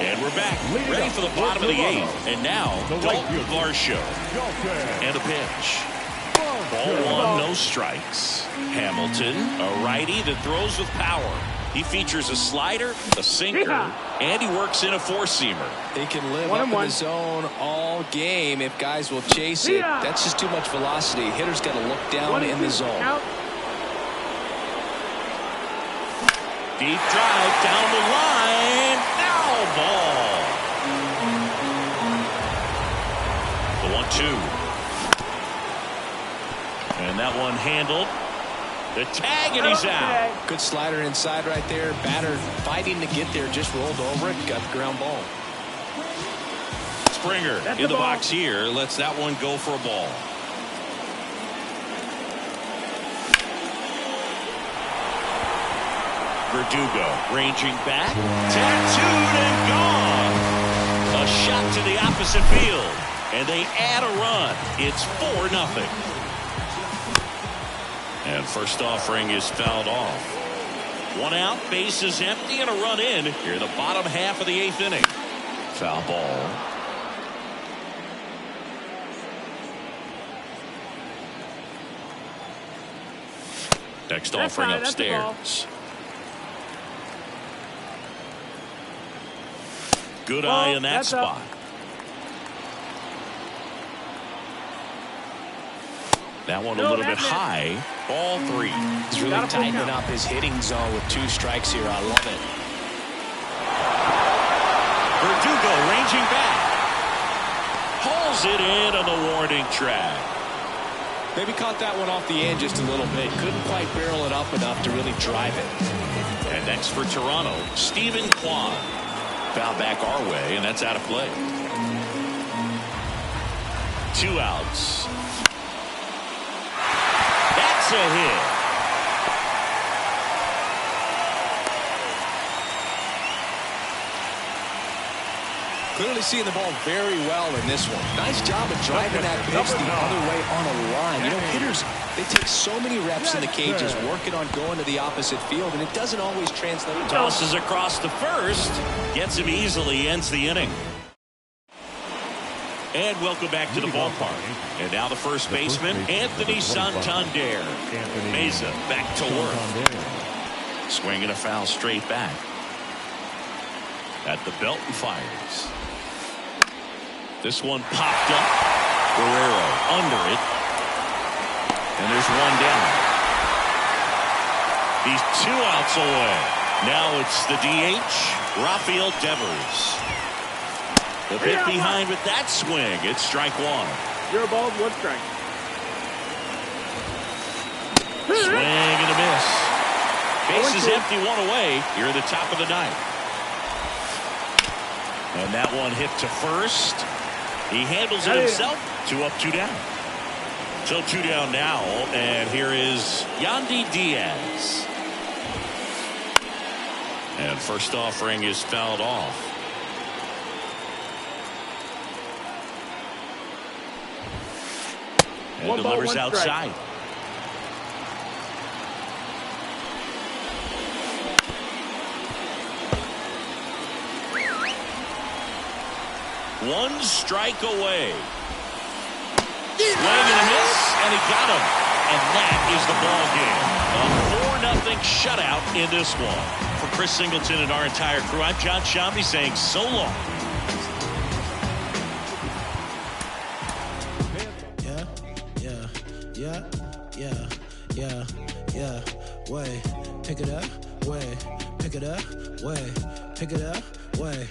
And we're back, ready for the bottom of the 8th. And now, Dalton Varsho. And a pitch. Ball 1, no strikes. Hamilton, a righty that throws with power. He features a slider, a sinker, and he works in a 4-seamer. He can live up in the zone all game if guys will chase it. That's just too much velocity. Hitter's got to look down in the zone. Deep drive down the line. Foul ball. The 1-2. And that one handled. The tag, and he's out. Good slider inside right there. Batter fighting to get there, just rolled over it, got the ground ball. Springer in the box here, lets that one go for a ball. Verdugo ranging back, tattooed and gone. A shot to the opposite field, and they add a run. It's 4-0. And first offering is fouled off. 1 out, base is empty, and a run in here in the bottom half of the 8th inning. Foul ball. Next offering upstairs. Good eye in that spot. That one a little bit high. Ball 3. He's really tightening up his hitting zone with 2 strikes here. I love it. Verdugo ranging back. Hauls it in on the warning track. Maybe caught that one off the end just a little bit. Couldn't quite barrel it up enough to really drive it. And next for Toronto, Stephen Kwan. Foul back our way, and that's out of play. 2 outs. That's a hit. Clearly seeing the ball very well in this one. Nice job of driving that pitch the other way on a line. You know, hitters, they take so many reps in the cages working on going to the opposite field, and it doesn't always translate. Tosses across to first. Gets him easily, ends the inning. And welcome back to the ballpark. And now the first baseman, Anthony Santander. Meza back to work. Swinging a foul straight back. At the belt and fires. This one popped up. Guerrero under it. And there's one down. He's 2 outs away. Now it's the DH, Rafael Devers. The bit behind with that swing. It's strike 1. 0 balls, 1 strike. Swing and a miss. Base is empty, 1 away. Here at the top of the 9th. And that one hit to first. He handles it himself. 2 up, 2 down. So 2 down now. And here is Yandy Diaz. And first offering is fouled off. And 1 ball, delivers 1 outside. strike. One strike away. Swing and a miss, and he got him. And that is the ball game. A 4-0 shutout in this one. For Chris Singleton and our entire crew, I'm John Shambi saying so long. Yeah. Way, pick it up. Way, pick it up. Way, pick it up. Way.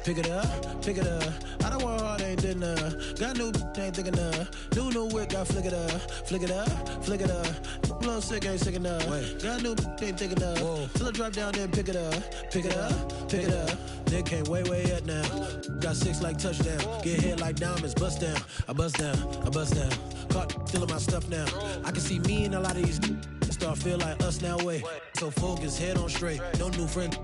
Pick it up, pick it up. I don't want hard, ain't did enough. Got new, ain't thick enough. New whip, got flick it up. Flick it up. Little sick, ain't sick enough. Got new, ain't thick enough. Till I drop down, then pick it up. Pick it up. They came way up now. Got 6 like touchdown. Get hit like diamonds, bust down. I bust down. Caught stealing my stuff now. I can see me in a lot of these. Start feel like us now, way. So focus, head on straight. No new friend.